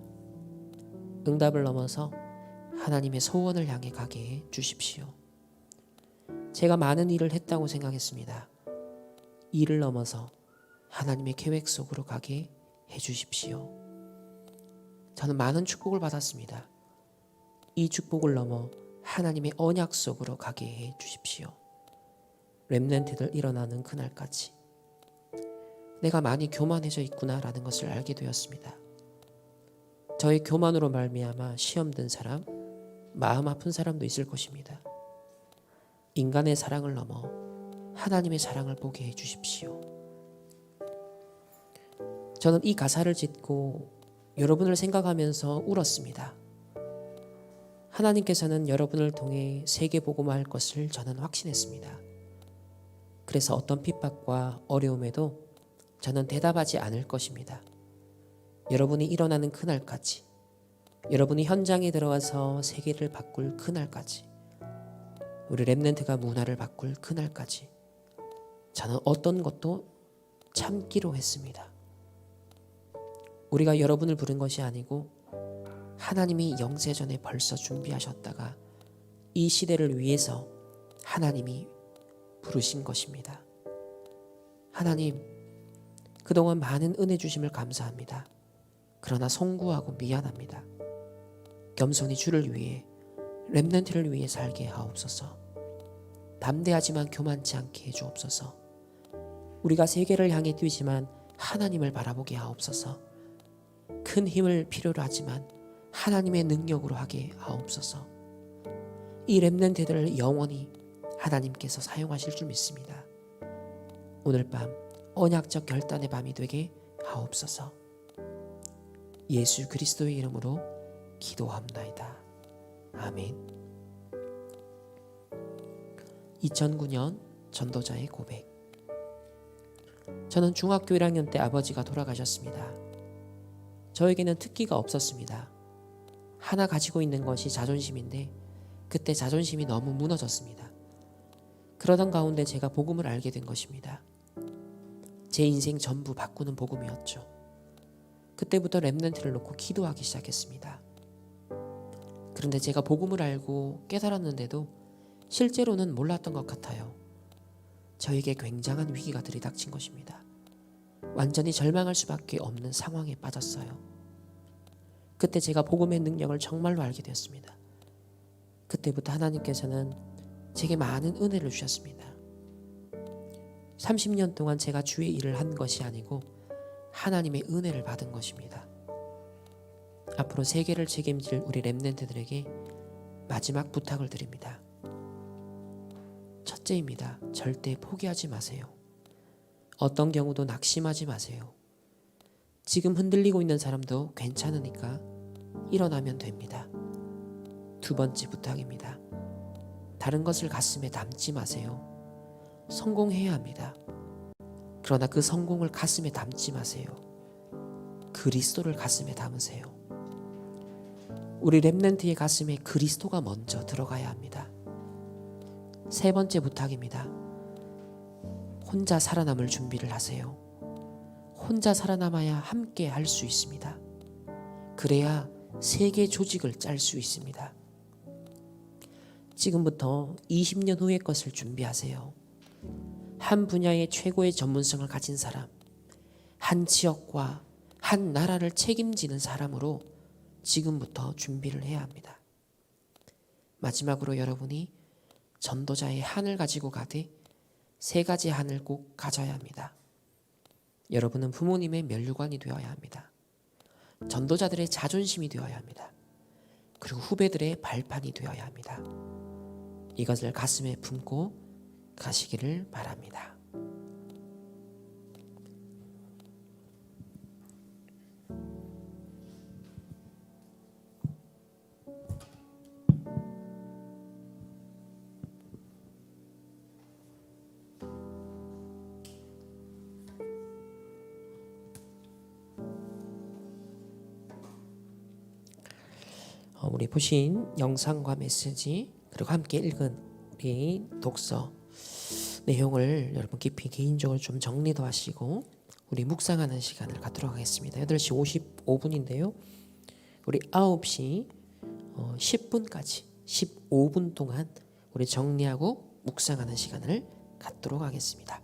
응답을 넘어서 하나님의 소원을 향해 가게 해 주십시오. 제가 많은 일을 했다고 생각했습니다. 일을 넘어서 하나님의 계획 속으로 가게 해 주십시오. 저는 많은 축복을 받았습니다. 이 축복을 넘어 하나님의 언약 속으로 가게 해 주십시오. 렘넌트들 일어나는 그날까지 내가 많이 교만해져 있구나라는 것을 알게 되었습니다. 저의 교만으로 말미암아 시험 든 사람, 마음 아픈 사람도 있을 것입니다. 인간의 사랑을 넘어 하나님의 사랑을 보게 해 주십시오. 저는 이 가사를 짓고 여러분을 생각하면서 울었습니다. 하나님께서는 여러분을 통해 세계복음화할 것을 저는 확신했습니다. 그래서 어떤 핍박과 어려움에도 저는 대답하지 않을 것입니다. 여러분이 일어나는 그날까지, 여러분이 현장에 들어와서 세계를 바꿀 그날까지, 우리 렘넌트가 문화를 바꿀 그날까지 저는 어떤 것도 참기로 했습니다. 우리가 여러분을 부른 것이 아니고 하나님이 영세전에 벌써 준비하셨다가 이 시대를 위해서 하나님이 부르신 것입니다. 하나님, 그동안 많은 은혜 주심을 감사합니다. 그러나 송구하고 미안합니다. 겸손히 주를 위해, 렘넌트를 위해 살게 하옵소서. 담대하지만 교만치 않게 해주옵소서. 우리가 세계를 향해 뛰지만 하나님을 바라보게 하옵소서. 큰 힘을 필요로 하지만 하나님의 능력으로 하게 하옵소서. 이 렘넌트들을 영원히 하나님께서 사용하실 줄 믿습니다. 오늘 밤 언약적 결단의 밤이 되게 하옵소서. 예수 그리스도의 이름으로 기도합나이다. 아멘. 2009년 전도자의 고백. 저는 중학교 1학년 때 아버지가 돌아가셨습니다. 저에게는 특기가 없었습니다. 하나 가지고 있는 것이 자존심인데 그때 자존심이 너무 무너졌습니다. 그러던 가운데 제가 복음을 알게 된 것입니다. 제 인생 전부 바꾸는 복음이었죠. 그때부터 렘넌트를 놓고 기도하기 시작했습니다. 그런데 제가 복음을 알고 깨달았는데도 실제로는 몰랐던 것 같아요. 저에게 굉장한 위기가 들이닥친 것입니다. 완전히 절망할 수밖에 없는 상황에 빠졌어요. 그때 제가 복음의 능력을 정말로 알게 되었습니다. 그때부터 하나님께서는 제게 많은 은혜를 주셨습니다. 30년 동안 제가 주의 일을 한 것이 아니고 하나님의 은혜를 받은 것입니다. 앞으로 세계를 책임질 우리 렘넌트들에게 마지막 부탁을 드립니다. 첫째입니다. 절대 포기하지 마세요. 어떤 경우도 낙심하지 마세요. 지금 흔들리고 있는 사람도 괜찮으니까 일어나면 됩니다. 두 번째 부탁입니다. 다른 것을 가슴에 담지 마세요. 성공해야 합니다. 그러나 그 성공을 가슴에 담지 마세요. 그리스도를 가슴에 담으세요. 우리 렘넌트의 가슴에 그리스도가 먼저 들어가야 합니다. 세 번째 부탁입니다. 혼자 살아남을 준비를 하세요. 혼자 살아남아야 함께 할 수 있습니다. 그래야 세계 조직을 짤 수 있습니다. 지금부터 20년 후의 것을 준비하세요. 한 분야의 최고의 전문성을 가진 사람, 한 지역과 한 나라를 책임지는 사람으로 지금부터 준비를 해야 합니다. 마지막으로 여러분이 전도자의 한을 가지고 가되 세 가지 한을 꼭 가져야 합니다. 여러분은 부모님의 면류관이 되어야 합니다. 전도자들의 자존심이 되어야 합니다. 그리고 후배들의 발판이 되어야 합니다. 이것을 가슴에 품고 가시기를 바랍니다. 우리 보신 영상과 메시지 그리고 함께 읽은 우리 독서 내용을 여러분 깊이 개인적으로 좀 정리도 하시고 우리 묵상하는 시간을 갖도록 하겠습니다. 8시 55분인데요. 우리 9시 10분까지 15분 동안 우리 정리하고 묵상하는 시간을 갖도록 하겠습니다.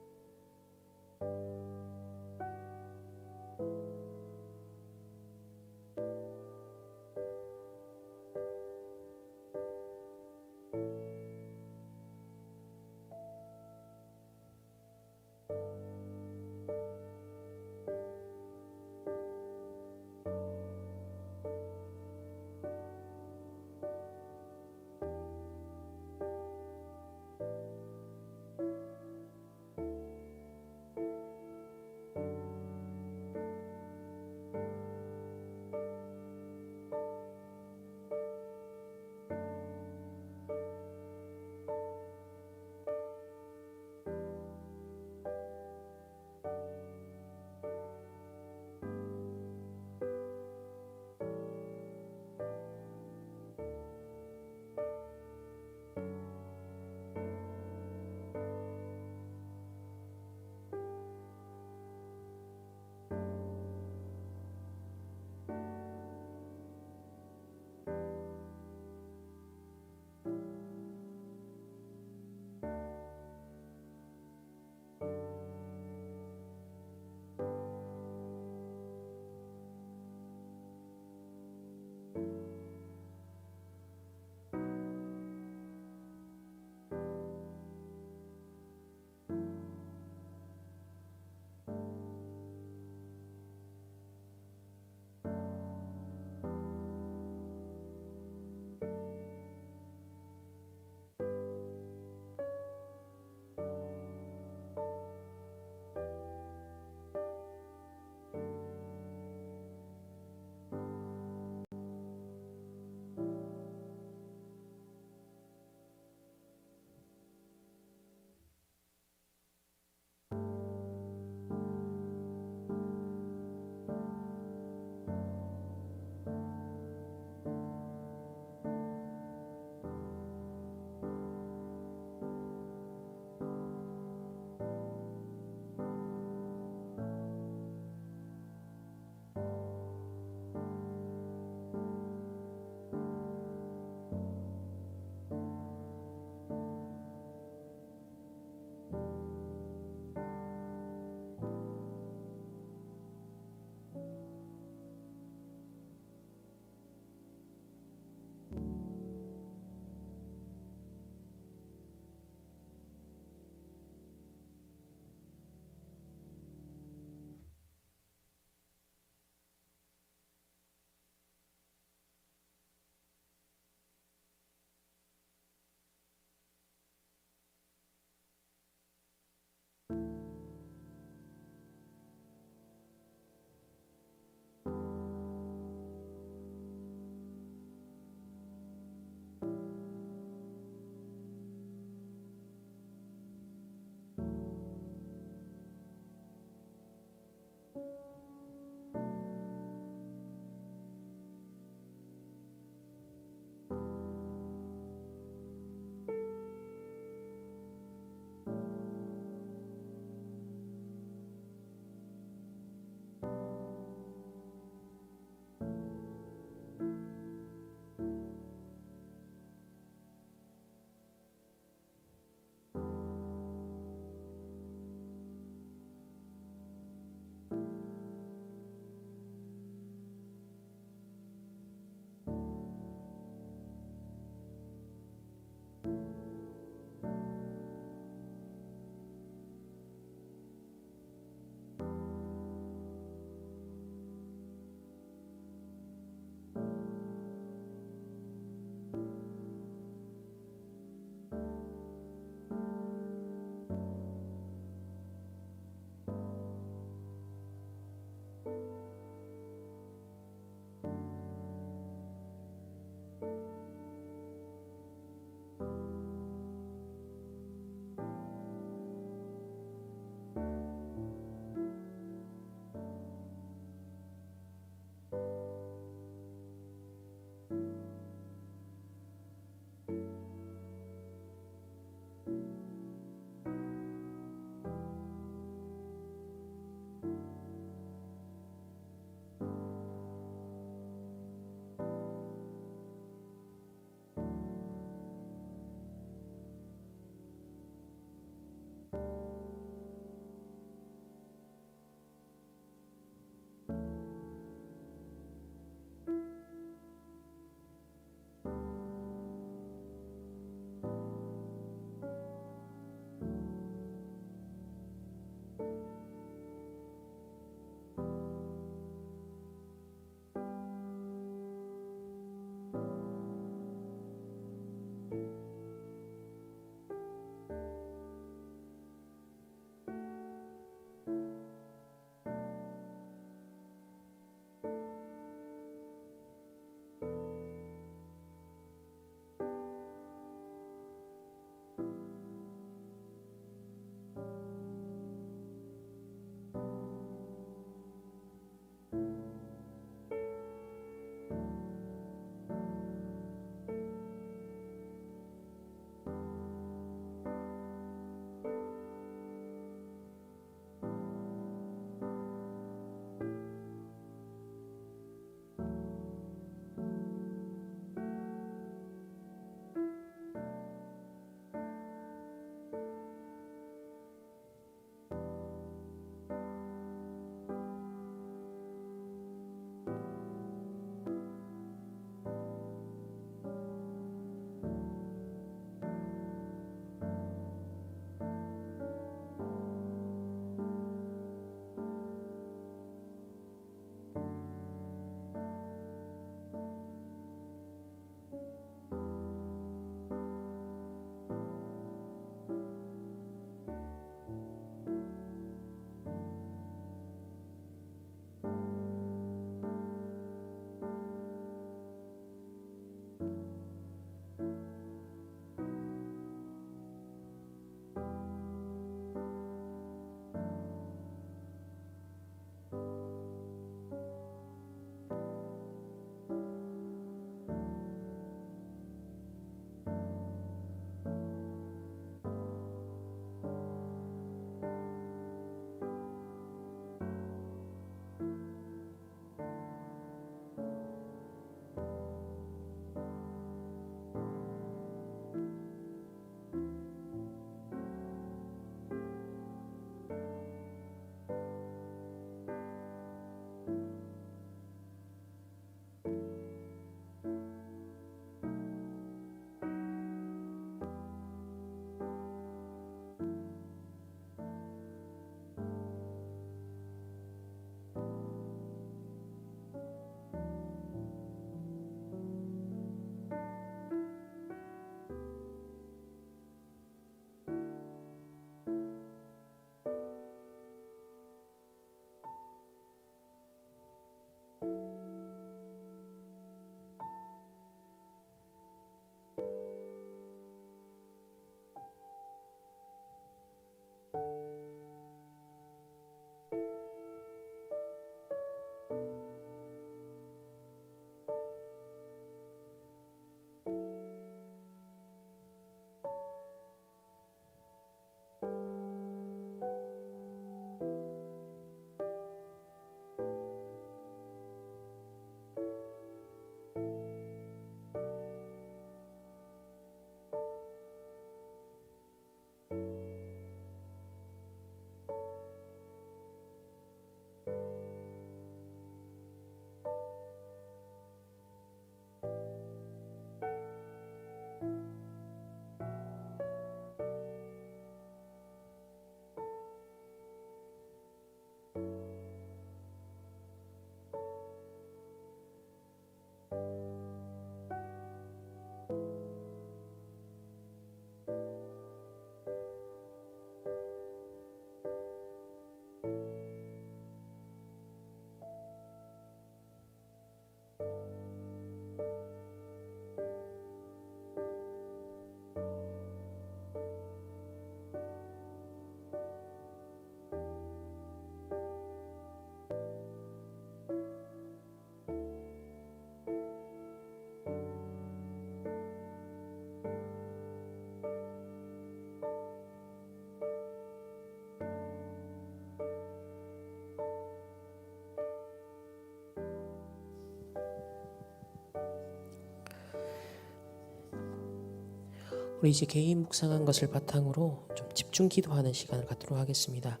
우리 이제 개인 묵상한 것을 바탕으로 좀 집중 기도하는 시간을 갖도록 하겠습니다.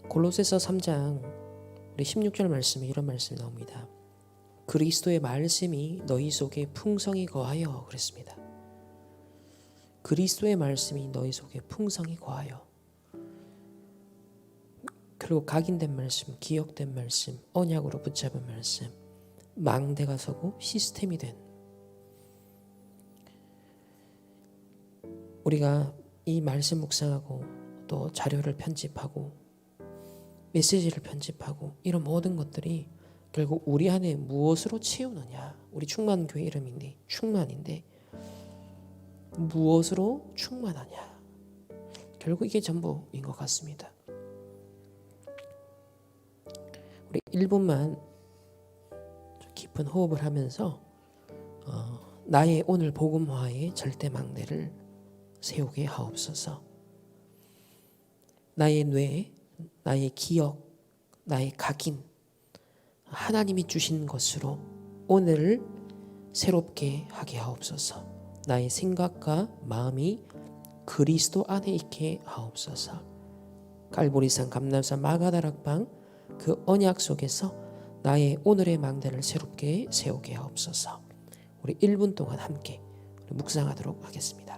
골로새서 3장 우리 16절 말씀에 이런 말씀이 나옵니다. 그리스도의 말씀이 너희 속에 풍성히 거하여 그랬습니다. 그리스도의 말씀이 너희 속에 풍성히 거하여. 그리고 각인된 말씀, 기억된 말씀, 언약으로 붙잡은 말씀, 망대가 서고 시스템이 된, 우리가 이 말씀 묵상하고 또 자료를 편집하고 메시지를 편집하고 이런 모든 것들이 결국 우리 안에 무엇으로 채우느냐. 우리 충만교회 이름인데 충만인데 무엇으로 충만하냐. 결국 이게 전부인 것 같습니다. 우리 1분만 깊은 호흡을 하면서 나의 오늘 복음화의 절대 망대를 세우게 하옵소서. 나의 뇌, 나의 기억, 나의 각인, 하나님이 주신 것으로 오늘을 새롭게 하게 하옵소서. 나의 생각과 마음이 그리스도 안에 있게 하옵소서. 갈보리산, 감람산, 마가다락방 그 언약 속에서 나의 오늘의 망대를 새롭게 세우게 하옵소서. 우리 1분 동안 함께 묵상하도록 하겠습니다.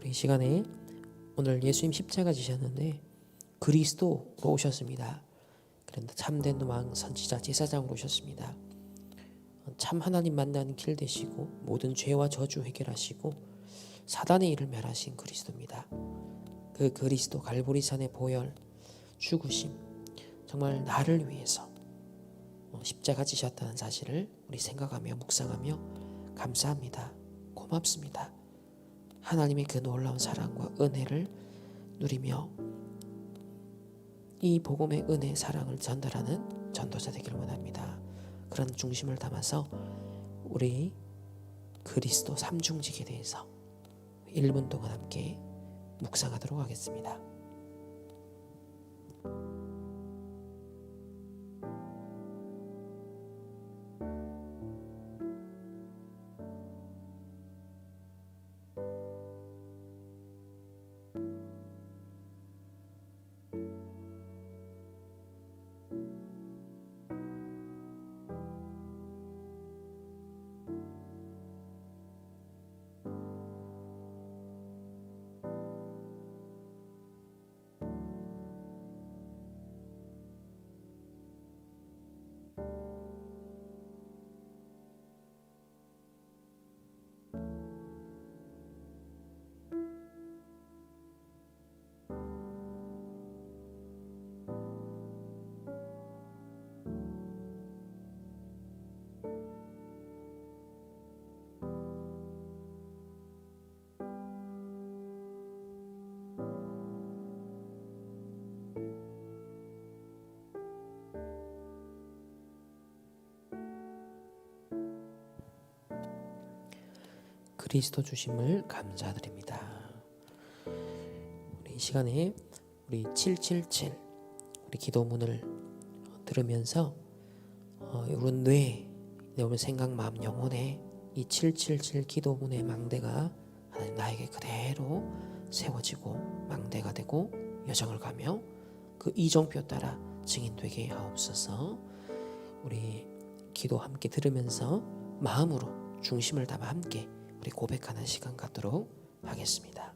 우리 이 시간에 오늘 예수님 십자가 지셨는데 그리스도로 오셨습니다. 그런데 참된 왕, 선지자, 제사장으로 오셨습니다. 참 하나님 만나는 길 되시고 모든 죄와 저주 해결하시고 사단의 일을 멸하신 그리스도입니다. 그 그리스도 갈보리산의 보혈, 죽으심, 정말 나를 위해서 십자가 지셨다는 사실을 우리 생각하며 묵상하며 감사합니다. 고맙습니다. 하나님의 그 놀라운 사랑과 은혜를 누리며 이 복음의 은혜, 사랑을 전달하는 전도자 되기를 원합니다. 그런 중심을 담아서 우리 그리스도 삼중직에 대해서 1분 동안 함께 묵상하도록 하겠습니다. 그리스도 주심을 감사드립니다. 우리 이 시간에 우리 777 우리 기도문을 들으면서 우리 뇌, 우리 생각, 마음, 영혼에 이 777 기도문의 망대가 하나님 나에게 그대로 세워지고 망대가 되고 여정을 가며 그 이정표 따라 증인되게 하옵소서. 우리 기도 함께 들으면서 마음으로 중심을 담아 함께 우리 고백하는 시간 갖도록 하겠습니다.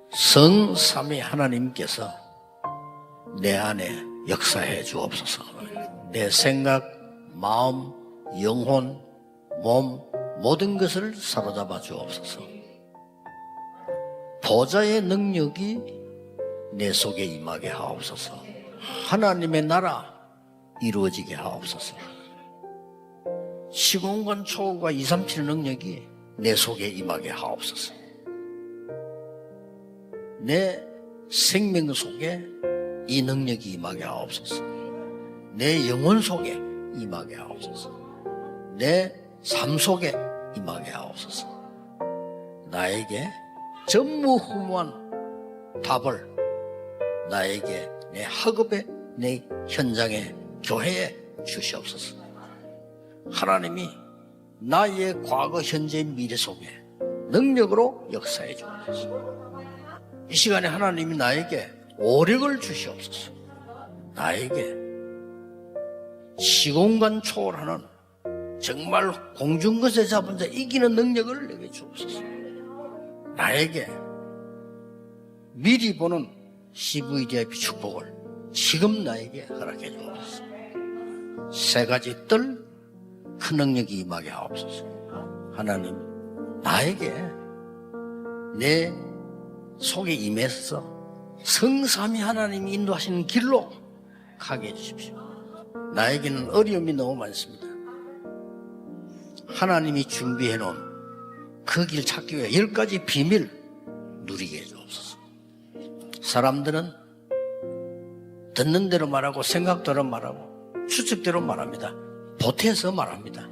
성삼위 하나님께서 내 안에 역사해 주옵소서. 내 생각, 마음, 영혼, 몸 모든 것을 사로잡아 주옵소서. 보좌의 능력이 내 속에 임하게 하옵소서. 하나님의 나라 이루어지게 하옵소서. 시공간 초월과 237 능력이 내 속에 임하게 하옵소서. 내 생명 속에 이 능력이 임하게 하옵소서. 내 영혼 속에 임하게 하옵소서. 내 삶 속에 임하게 하옵소서. 나에게 전무후무한 답을 나에게 내 학업에 내 현장에 교회에 주시옵소서. 하나님이 나의 과거 현재 미래 속에 능력으로 역사해 주옵소서. 이 시간에 하나님이 나에게 오력을 주시옵소서. 나에게 시공간 초월하는 정말 공중것에 잡은 자 이기는 능력을 내게 주옵소서. 나에게 미리 보는 CVDIP 축복을 지금 나에게 허락해 주옵소서. 세 가지 뜰 큰 능력이 임하게 하옵소서. 하나님 나에게 내 속에 임해서 성삼위 하나님이 인도하시는 길로 가게 해주십시오. 나에게는 어려움이 너무 많습니다. 하나님이 준비해 놓은 그 길 찾기 위해 10가지 비밀 누리게 해주옵소서. 사람들은 듣는 대로 말하고 생각대로 말하고 추측대로 말합니다. 보태서 말합니다.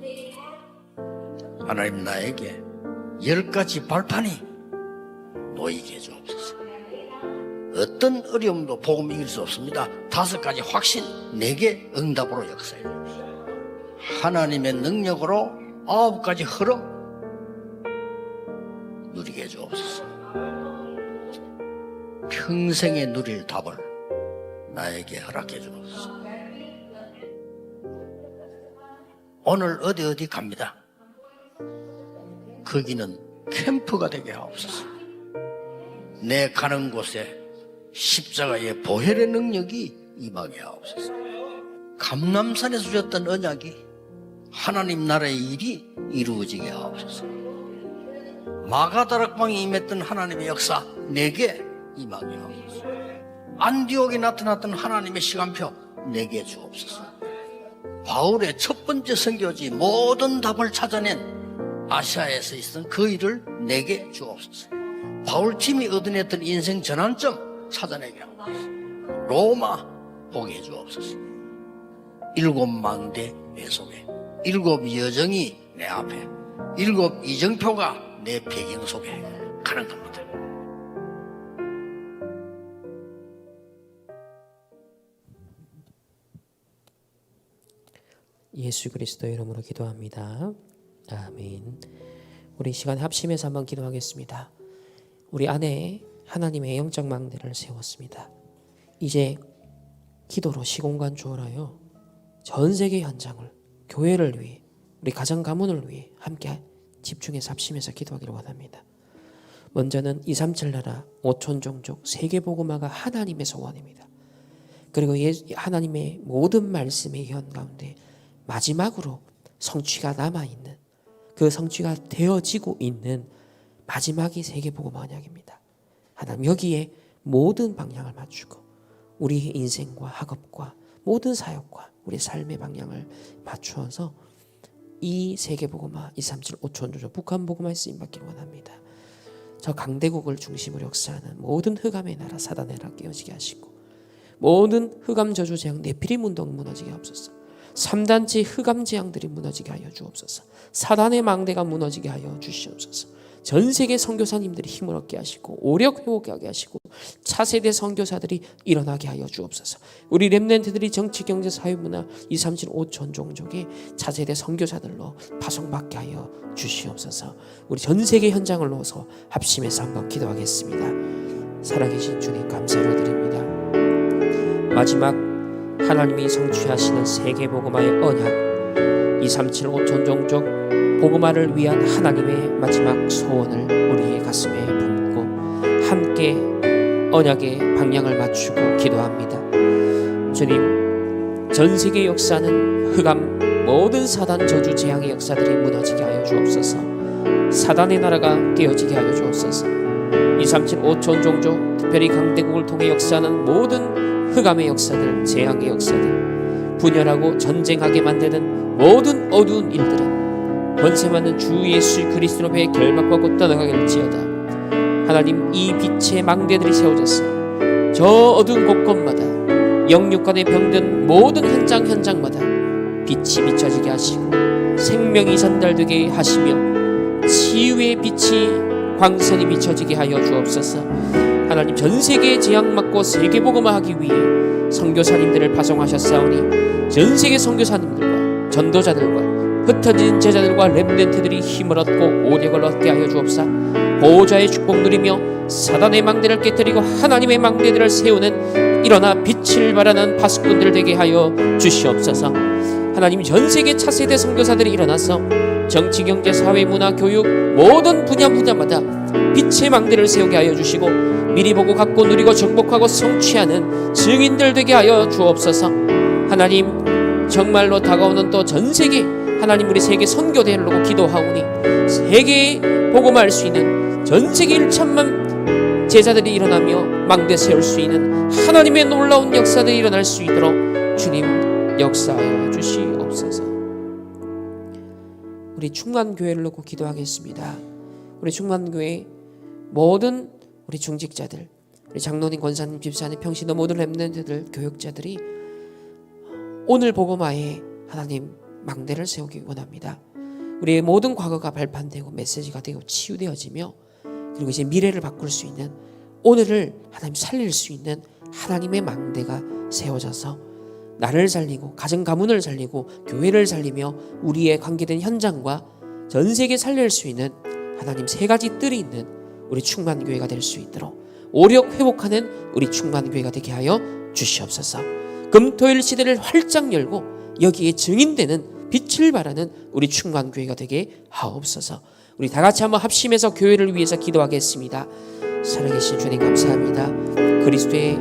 하나님 나에게 10가지 발판이 놓이게 해주옵소서. 어떤 어려움도 복음 이길 수 없습니다. 5가지 확신 내게 응답으로 역사해 주옵소서. 하나님의 능력으로 9가지 흐름 누리게 해주옵소서. 평생에 누릴 답을 나에게 허락해 주옵소서. 오늘 어디 갑니다. 거기는 캠프가 되게 하옵소서. 내 가는 곳에 십자가의 보혈의 능력이 임하게 하옵소서. 감람산에서 주셨던 언약이 하나님 나라의 일이 이루어지게 하옵소서. 마가다락방에 임했던 하나님의 역사 내게 임하게 하옵소서. 안디옥에 나타났던 하나님의 시간표 내게 주옵소서. 바울의 첫 번째 선교지 모든 답을 찾아낸 아시아에서 있었던 그 일을 내게 주옵소서. 바울팀이 얻어냈던 인생 전환점 찾아내게 하옵소서. 로마 보게 해주옵소서. 7망대 내 속에 7 여정이 내 앞에 7 이정표가 내 배경 속에 가는 겁니다. 예수 그리스도의 이름으로 기도합니다. 아멘. 우리 시간 합심해서 한번 기도하겠습니다. 우리 안에 하나님의 영적 망대를 세웠습니다. 이제 기도로 시공간 초월하여 전 세계 현장을 교회를 위해 우리 가정 가문을 위해 함께 집중해서 합심해서 기도하기를 원합니다. 먼저는 237 나라 5천 종족 세계복음화가 하나님의 소원입니다. 그리고 하나님의 모든 말씀의 현 가운데 마지막으로 성취가 남아있는 그 성취가 되어지고 있는 마지막이 세계복음 언약입니다. 하나님 여기에 모든 방향을 맞추고 우리의 인생과 학업과 모든 사역과 우리 삶의 방향을 맞추어서 이 세계복음화 237 5천조조 북한복음화에 쓰임받기를 원합니다. 저 강대국을 중심으로 역사하는 모든 흑암의 나라 사단의 나라 깨어지게 하시고 모든 흑암 저주 재앙 네피림 운동 무너지게 하옵소서. 3단체 흑암 재앙들이 무너지게 하여 주옵소서. 사단의 망대가 무너지게 하여 주시옵소서. 전 세계 선교사님들이 힘을 얻게 하시고 오력 회복하게 하시고 차세대 선교사들이 일어나게 하여 주옵소서. 우리 렘넌트들이 정치, 경제, 사회, 문화 237 5천 종족의 차세대 선교사들로 파송받게 하여 주시옵소서. 우리 전 세계 현장을 놓아서 합심해서 한번 기도하겠습니다. 살아계신 주님 감사를 드립니다. 마지막 하나님이 성취하시는 세계복음화의 언약 237 5천 종족 복음화를 위한 하나님의 마지막 소원을 우리의 가슴에 품고 함께 언약의 방향을 맞추고 기도합니다. 주님, 전 세계 역사는 흑암 모든 사단 저주 재앙의 역사들이 무너지게 하여 주옵소서. 사단의 나라가 깨어지게 하여 주옵소서. 237 5천 종족 특별히 강대국을 통해 역사하는 모든 흑암의 역사들, 재앙의 역사들, 분열하고 전쟁하게 만드는 모든 어두운 일들은 권세 많은 주 예수 그리스도로 배에 결박받고 떠나가길지어다. 하나님, 이 빛의 망대들이 세워졌어 저 어두운 곳곳마다 영육간에 병든 모든 현장마다 빛이 비춰지게 하시고 생명이 전달되게 하시며 치유의 빛이 광선이 비춰지게 하여 주옵소서. 하나님, 전 세계의 재앙 막고 세계복음화하기 위해 선교사님들을 파송하셨사오니 전 세계 선교사님들과 전도자들과 흩어진 제자들과 렘넌트들이 힘을 얻고 오력을 얻게 하여 주옵사. 보호자의 축복 누리며 사단의 망대를 깨뜨리고 하나님의 망대들을 세우는 일어나 빛을 발하는 파수꾼들 되게 하여 주시옵소서. 하나님, 전 세계 차세대 선교사들이 일어나서 정치, 경제, 사회, 문화, 교육 모든 분야마다 빛의 망대를 세우게 하여 주시고 미리 보고 갖고 누리고 정복하고 성취하는 증인들 되게 하여 주옵소서. 하나님, 정말로 다가오는 또 전 세계 하나님 우리 세계 선교대회를 놓고 기도하오니 세계에 복음할 수 있는 전 세계 1천만 제자들이 일어나며 망대 세울 수 있는 하나님의 놀라운 역사들이 일어날 수 있도록 주님 역사하여 주시옵소서. 우리 충만교회를 놓고 기도하겠습니다. 우리 충만교회 모든 우리 중직자들, 우리 장로님, 권사님, 집사님, 평신도 모든 렘넌트들, 교육자들이 오늘 복음화에 하나님 망대를 세우기 원합니다. 우리의 모든 과거가 발판되고 메시지가 되고 치유되어지며 그리고 이제 미래를 바꿀 수 있는 오늘을 하나님 살릴 수 있는 하나님의 망대가 세워져서 나를 살리고 가정 가문을 살리고 교회를 살리며 우리의 관계된 현장과 전 세계 살릴 수 있는 하나님 세 가지 뜰이 있는 우리 충만교회가 될 수 있도록 오력 회복하는 우리 충만교회가 되게 하여 주시옵소서. 금토일 시대를 활짝 열고 여기에 증인되는 빛을 발하는 우리 충만교회가 되게 하옵소서. 우리 다 같이 한번 합심해서 교회를 위해서 기도하겠습니다. 살아계신 주님 감사합니다. 그리스도의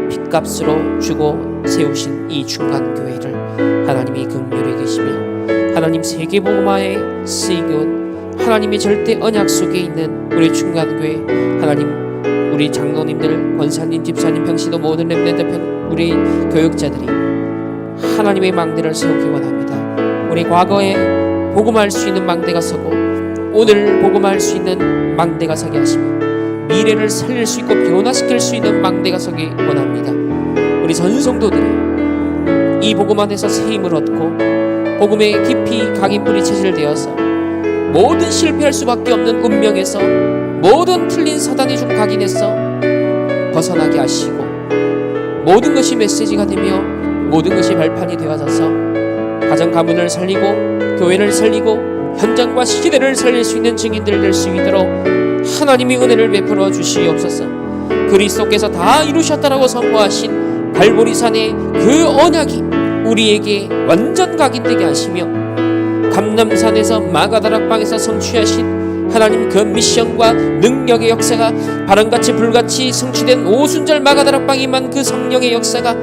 핏값으로 주고 세우신 이 충만교회를 하나님이 긍휼히 계시며 하나님 세계복음화에 쓰이고 하나님의 절대 언약 속에 있는 우리 충만교회 하나님 우리 장로님들, 권사님, 집사님, 평신도 모든 렘넌트 우리 교육자들이 하나님의 망대를 세우기 원합니다. 우리 과거에 복음할 수 있는 망대가 서고 오늘 복음할 수 있는 망대가 서게 하시며 미래를 살릴 수 있고 변화시킬 수 있는 망대가 서기 원합니다. 우리 전성도들이 이 복음 안에서 새 힘을 얻고 복음에 깊이 각인뿌리 체질되어서 모든 실패할 수밖에 없는 운명에서 모든 틀린 사단의 중 각인해서 벗어나게 하시고 모든 것이 메시지가 되며 모든 것이 발판이 되어져서 가정 가문을 살리고 교회를 살리고 현장과 시대를 살릴 수 있는 증인들 될 수 있도록 하나님이 은혜를 베풀어 주시옵소서. 그리스도께서 다 이루셨다라고 선포하신 갈보리산의 그 언약이 우리에게 완전 각인되게 하시며 감람산에서 마가다락방에서 성취하신 하나님 그 미션과 능력의 역사가 바람같이 불같이 성취된 오순절 마가다락방에 임한 그 성령의 역사가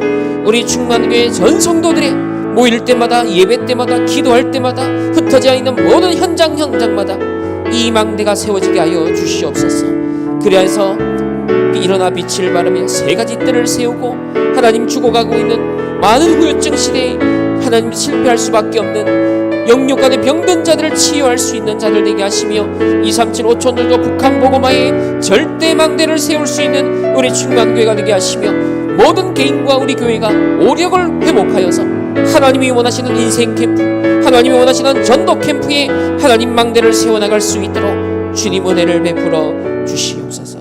우리 충만교회 전 성도들의 모일 때마다 예배 때마다 기도할 때마다 흩어져 있는 모든 현장마다 이 망대가 세워지게 하여 주시옵소서. 그래서 일어나 빛을 발하며 세 가지 뜰을 세우고 하나님 죽어가고 있는 많은 후유증 시대에 하나님 실패할 수밖에 없는 영육간의 병든 자들을 치유할 수 있는 자들 되게 하시며 237 5천들도 북한 복음화에 절대 망대를 세울 수 있는 우리 충만교회가 되게 하시며 모든 개인과 우리 교회가 오력을 회복하여서 하나님이 원하시는 인생 캠프, 하나님이 원하시는 전도 캠프에 하나님 망대를 세워나갈 수 있도록 주님 은혜를 베풀어 주시옵소서.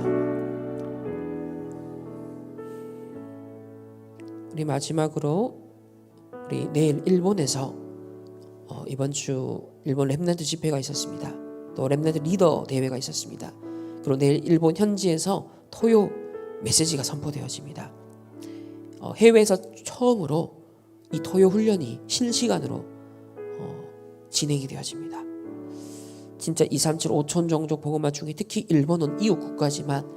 우리 마지막으로 우리 내일 일본에서 이번 주 일본 렘넌트 집회가 있었습니다. 또 렘넌트 리더 대회가 있었습니다. 그리고 내일 일본 현지에서 토요 메시지가 선포되어집니다. 해외에서 처음으로 이 토요 훈련이 실시간으로 진행이 되어집니다. 진짜 2, 3, 7, 5천 종족 복음화 중에 특히 일본은 이웃 국가지만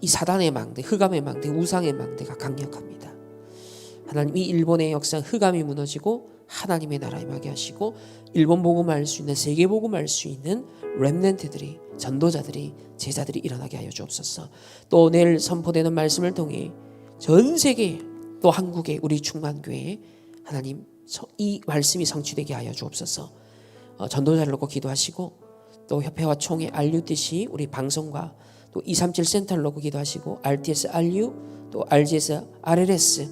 이 사단의 망대, 흑암의 망대, 우상의 망대가 강력합니다. 하나님 이 일본의 역사 흑암이 무너지고 하나님의 나라 임하게 하시고 일본 복음할 수 있는 세계 복음할 수 있는 렘넌트들이 전도자들이 제자들이 일어나게 하여 주옵소서. 또 내일 선포되는 말씀을 통해 전 세계 또 한국의 우리 충만교회에 하나님 이 말씀이 성취되게 하여 주옵소서. 전도자를 놓고 기도하시고 또 협회와 총회 RUTC 우리 방송과 또 237 센터를 놓고 기도하시고 RTS RU 또 RGS RLS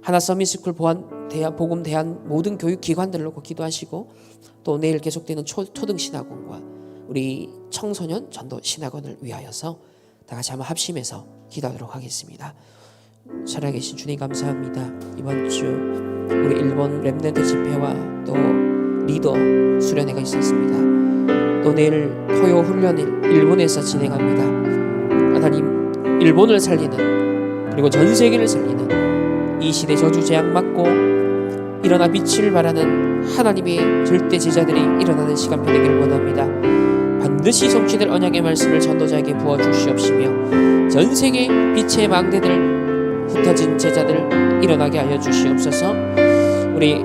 하나 서밋스쿨 복음 대한 모든 교육 기관들을 놓고 기도하시고 또 내일 계속되는 초등 신학원과 우리 청소년 전도 신학원을 위하여서 다 같이 한번 합심해서 기도하도록 하겠습니다. 살아계신 주님 감사합니다. 이번 주 우리 일본 렘넌트 집회와 또 리더 수련회가 있었습니다. 또 내일 토요 훈련을 일본에서 진행합니다. 하나님 일본을 살리는 그리고 전 세계를 살리는 이 시대 저주 재앙 막고 일어나 빛을 발하는 하나님의 절대 제자들이 일어나는 시간표 되기를 원합니다. 반드시 성취될 언약의 말씀을 전도자에게 부어주시옵시며 전 세계 빛의 망대들 흩어진 제자들 일어나게 하여 주시옵소서. 우리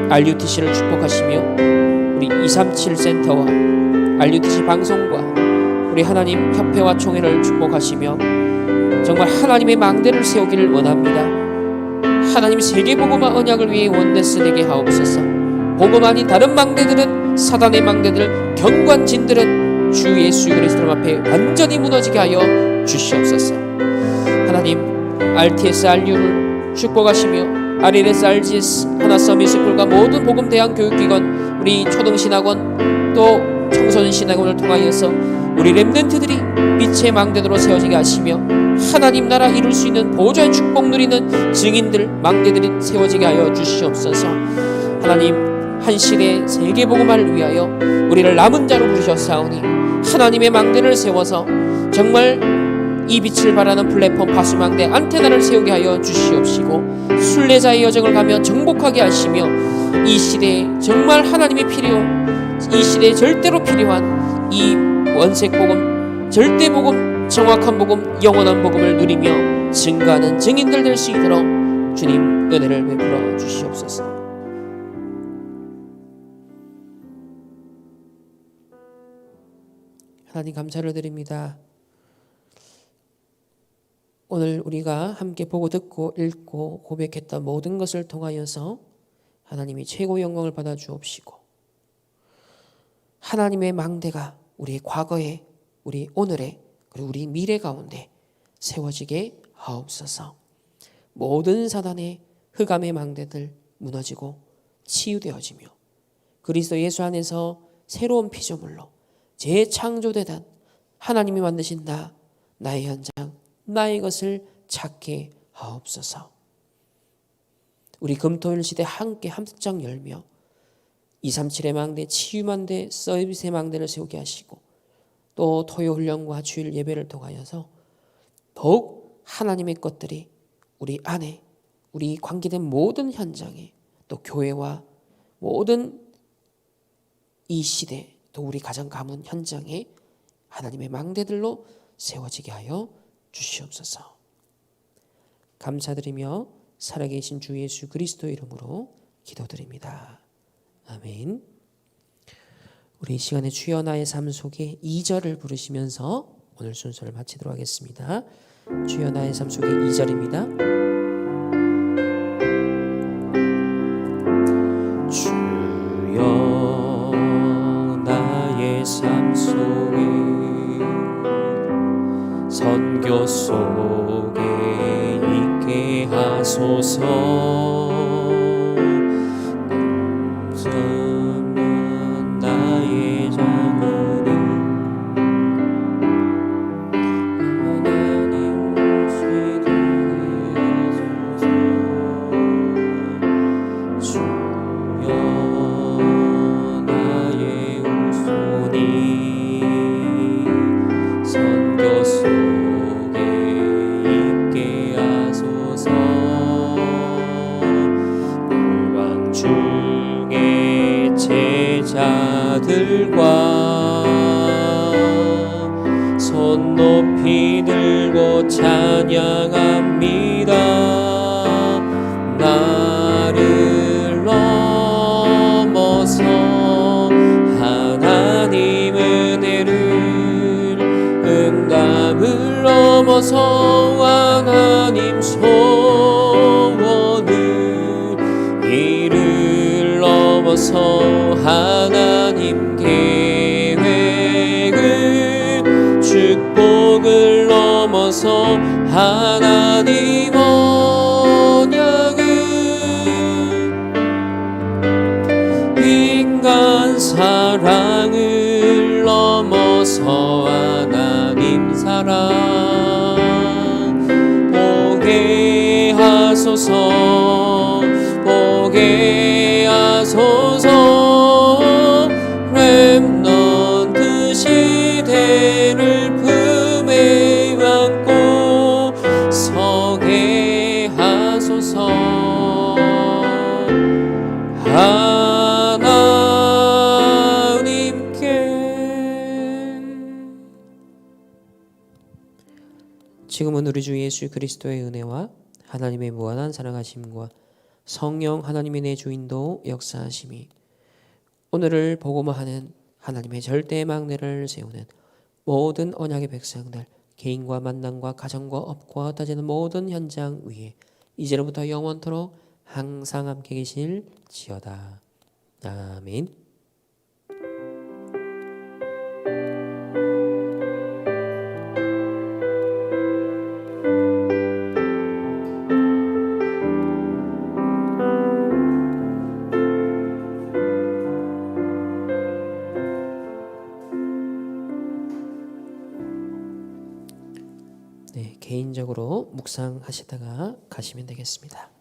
RUTC를 축복하시며 우리 237 센터와 RUTC 방송과 우리 하나님 협회와 총회를 축복하시며 정말 하나님의 망대를 세우기를 원합니다. 하나님 세계복음화 언약을 위해 원내스 되게 하옵소서. 복음 아닌 다른 망대들은 사단의 망대들 경관진들은 주 예수 그리스도 앞에 완전히 무너지게 하여 주시옵소서. 하나님 RTS RU를 축복하시며 RLS RGS 하나 서밋스쿨과 모든 복음 대학 교육기관 우리 초등신학원 또 청소년 신학원을 통하여서 우리 렘넌트들이 빛의 망대로 세워지게 하시며 하나님 나라 이룰 수 있는 보좌의 축복 누리는 증인들 망대들이 세워지게 하여 주시옵소서. 하나님 한 시대 세계복음화를 위하여 우리를 남은 자로 부르셨사오니 하나님의 망대를 세워서 정말 이 빛을 발하는 플랫폼 파수망대 안테나를 세우게 하여 주시옵시고 순례자의 여정을 가며 정복하게 하시며 이 시대에 정말 하나님이 이 시대에 절대로 필요한 이 원색복음 절대복음 정확한 복음 영원한 복음을 누리며 증거하는 증인들 될 수 있도록 주님 은혜를 베풀어 주시옵소서. 하나님 감사를 드립니다. 오늘 우리가 함께 보고 듣고 읽고 고백했던 모든 것을 통하여서 하나님이 최고 영광을 받아 주옵시고 하나님의 망대가 우리의 과거에 우리 오늘에 그리고 우리 미래 가운데 세워지게 하옵소서. 모든 사단의 흑암의 망대들 무너지고 치유되어지며 그리스도 예수 안에서 새로운 피조물로 재창조되던 하나님이 만드신 나의 현장 나의 것을 찾게 하옵소서. 우리 금토일 시대 함께 함장 열며 237의 망대, 치유망대, 서비스의 망대를 세우게 하시고 또 토요훈련과 주일 예배를 통하여서 더욱 하나님의 것들이 우리 안에 우리 관계된 모든 현장에 또 교회와 모든 이 시대 또 우리 가정 가문 현장에 하나님의 망대들로 세워지게 하여 주시옵소서. 감사드리며 살아계신 주 예수 그리스도 이름으로 기도드립니다. 아멘. 우리 이 시간에 주여 나의 삶 속에 2절을 부르시면서 오늘 순서를 마치도록 하겠습니다. 주여 나의 삶 속에 2절입니다. 주여 나의 삶 속에 선교 속에 있게 하소서. 남성은 나의 자녀니 하나님 시되게 하소서. 주여 나의 후손이 선교 속에 있게 하소서. 열방 중에 제자들과 손 높이 들고 찬양합니다. 나를 넘어서 하나님 은혜를, 응답을 넘어서 하나님 소원을, 이를 넘어서 하나님 계획을, 축복을 넘어서 하나님 언약을, 인간 사랑을 넘어서 하나님 사랑 보게 하소서. 보게 하소서. 렘넌트 시대를 품에 안고 서게 하소서. 지금은 우리 주 예수 그리스도의 은혜와 하나님의 무한한 사랑하심과 성령 하나님의 내 주인도 역사하심이 오늘을 복음화하는 하나님의 절대 망대를 세우는 모든 언약의 백성들, 개인과 만남과 가정과 업과 흩어지는 모든 현장 위에 이제로부터 영원토록 항상 함께 계실지어다. 아멘. 네, 개인적으로 묵상하시다가 가시면 되겠습니다.